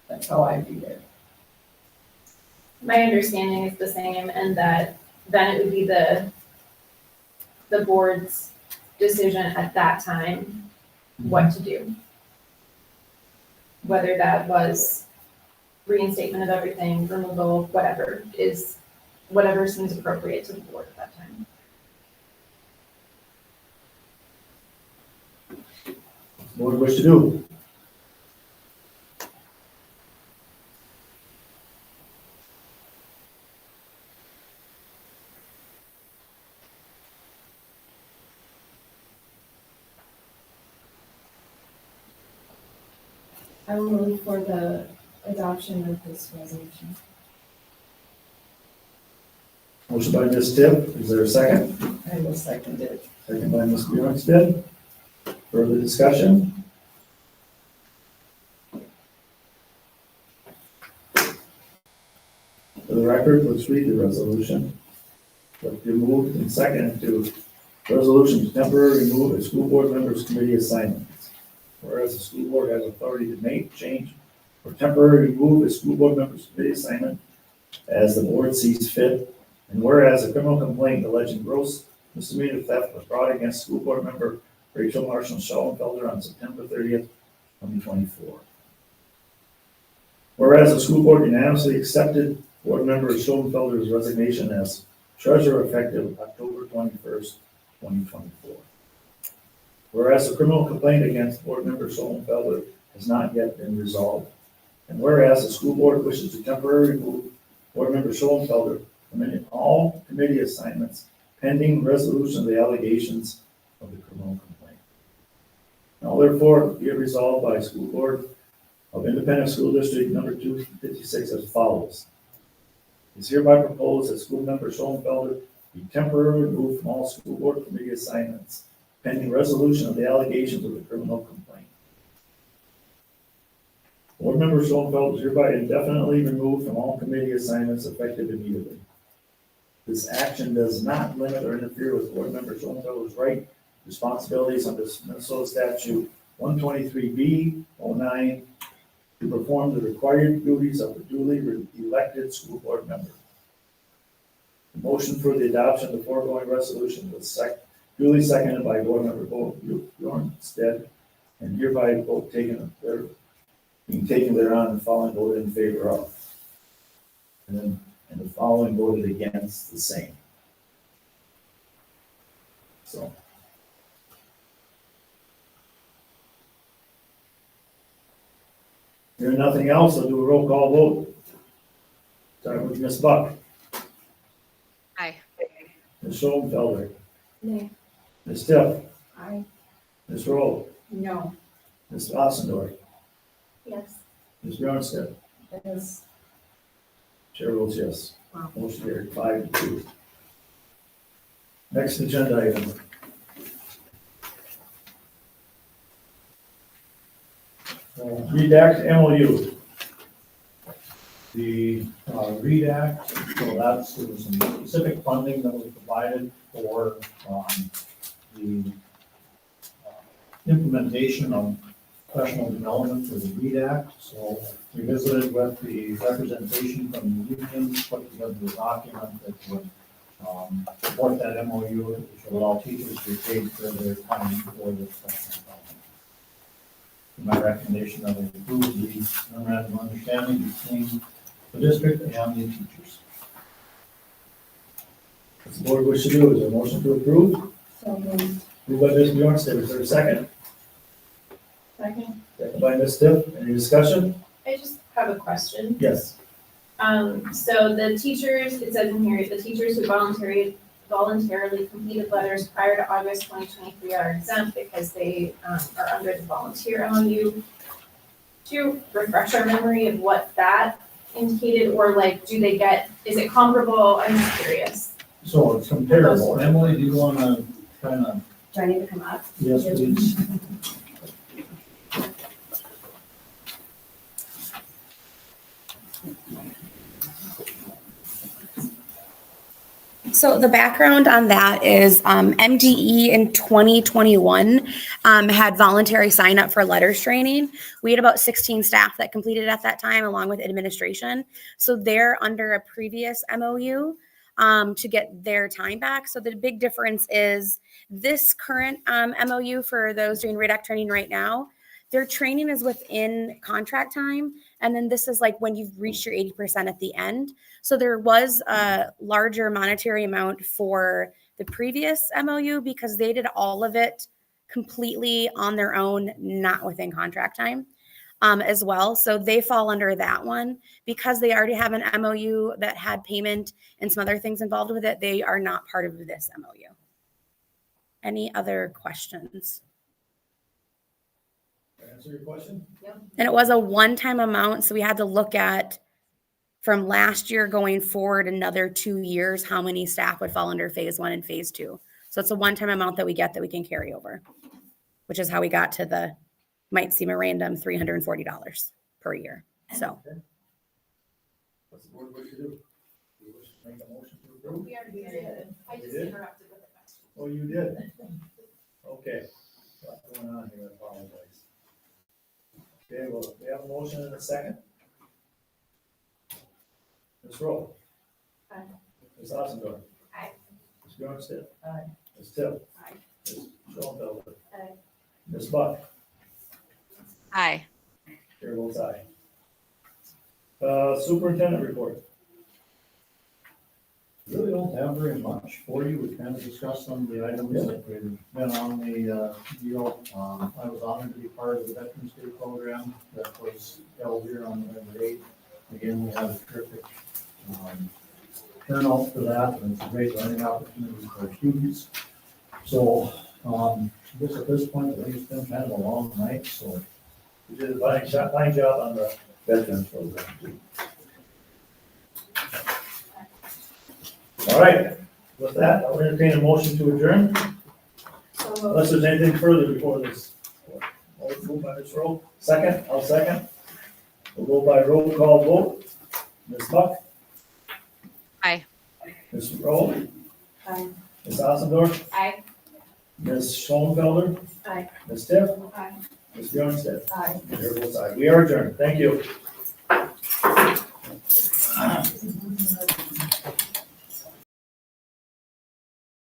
That's how I read it. My understanding is the same, and that then it would be the board's decision at that time what to do. Whether that was reinstatement of everything, removal, whatever seems appropriate to the board at that time. What do you wish to do? I will move for the adoption of this resolution. Motion by Ms. Tipp, is there a second? I will second it. Second by Ms. Bjornstad. Further discussion? For the record, let's read the resolution. Let's be moved and seconded to resolution to temporarily remove a school board member's committee assignments. Whereas the school board has authority to make, change, or temporarily remove a school board member's committee assignment as the board sees fit. And whereas a criminal complaint alleging gross misdemeanor theft was brought against school board member Rachel Marshall Schoenfelder on September 30th, 2024. Whereas the school board unanimously accepted board member Schoenfelder's resignation as treasurer effective October 21st, 2024. Whereas the criminal complaint against board member Schoenfelder has not yet been resolved. And whereas the school board wishes to temporarily remove board member Schoenfelder from all committee assignments pending resolution of the allegations of the criminal complaint. Now therefore, be it resolved by school board of Independent School District number 256 as follows. It is hereby proposed that school member Schoenfelder be temporarily removed from all school board committee assignments pending resolution of the allegations of the criminal complaint. Board member Schoenfelder is hereby indefinitely removed from all committee assignments effective immediately. This action does not limit or interfere with board member Schoenfelder's right, responsibilities under Minnesota statute 123B-09 to perform the required duties of the duly elected school board member. The motion for the adoption of the foregoing resolution was duly seconded by board member Bjornstead, and hereby vote being taken thereon and following voted in favor of. And the following voted against the same. So. Hearing nothing else, I'll do a roll call vote. Starting with Ms. Buck. Aye. Ms. Schoenfelder. Nay. Ms. Tiff. Aye. Ms. Roll. No. Ms. Ossendorf. Yes. Ms. Bjornstead. Yes. Chair votes yes. Wow. Motion carried 5-2. Next agenda item. Redact MOU. The READ Act, so that's, there was some specific funding that was provided for the implementation of professional development for the READ Act. So we visited with the representation from the union, put together a document that would support that MOU, which will allow teachers to be paid for their time for this professional development. My recommendation that we approve the memorandum of understanding between the district and the teachers. What's the board wish to do? Is there a motion to approve? So moved. Moved by Ms. Bjornstead. Is there a second? Second. Second by Ms. Tiff. Any discussion? I just have a question. Yes. So the teachers, it says in here, the teachers who voluntarily completed letters prior to August 2023 are exempt because they are under the volunteer MOU. Do you refresh our memory of what that indicated, or like, do they get, is it comparable? I'm just curious. So it's comparable. Emily, do you want to kind of? Do I need to come up? Yes, please. So the background on that is MDE in 2021 had voluntary sign up for letters training. We had about 16 staff that completed at that time, along with administration. So they're under a previous MOU to get their time back. So the big difference is this current MOU for those doing READACT training right now, their training is within contract time. And then this is like when you've reached your 80% at the end. So there was a larger monetary amount for the previous MOU because they did all of it completely on their own, not within contract time as well. So they fall under that one because they already have an MOU that had payment and some other things involved with it. They are not part of this MOU. Any other questions? Answer your question? Yep. And it was a one-time amount. So we had to look at from last year going forward another 2 years, how many staff would fall under phase 1 and phase 2. So it's a one-time amount that we get that we can carry over, which is how we got to the, might seem a random $340 per year. So. Okay. What's the board wish to do? Do you wish to make a motion to approve? We already did. I just You did? interrupted with the question. Oh, you did? Okay. What's going on here? I apologize. Okay, well, we have a motion and a second. Ms. Roll. Aye. Ms. Ossendorf. Aye. Ms. Bjornstead. Aye. Ms. Tiff. Aye. Ms. Schoenfelder. Aye. Ms. Buck? Aye. Chair votes aye. Superintendent report. Really don't have very much for you. We kind of discussed some of the items that we've been on the deal. I was honored to be part of the Veterans Day program that was held here on November 8th. Again, we had a terrific turnout for that, and it's a great learning opportunity for our students. So, I guess at this point, I think it's been kind of a long night, so. You did a fine job on the veterans program too. All right, with that, I'll entertain a motion to adjourn, unless there's anything further before this. Move by Ms. Rowe, second, I'll second. We'll go by roll call vote. Ms. Buck? Aye. Ms. Rowe? Aye. Ms. Ossendorf? Aye. Ms. Schoenfelder? Aye. Ms. Tiff? Aye. Ms. Bjornstedt? Aye. Chair votes aye. We are adjourned. Thank you.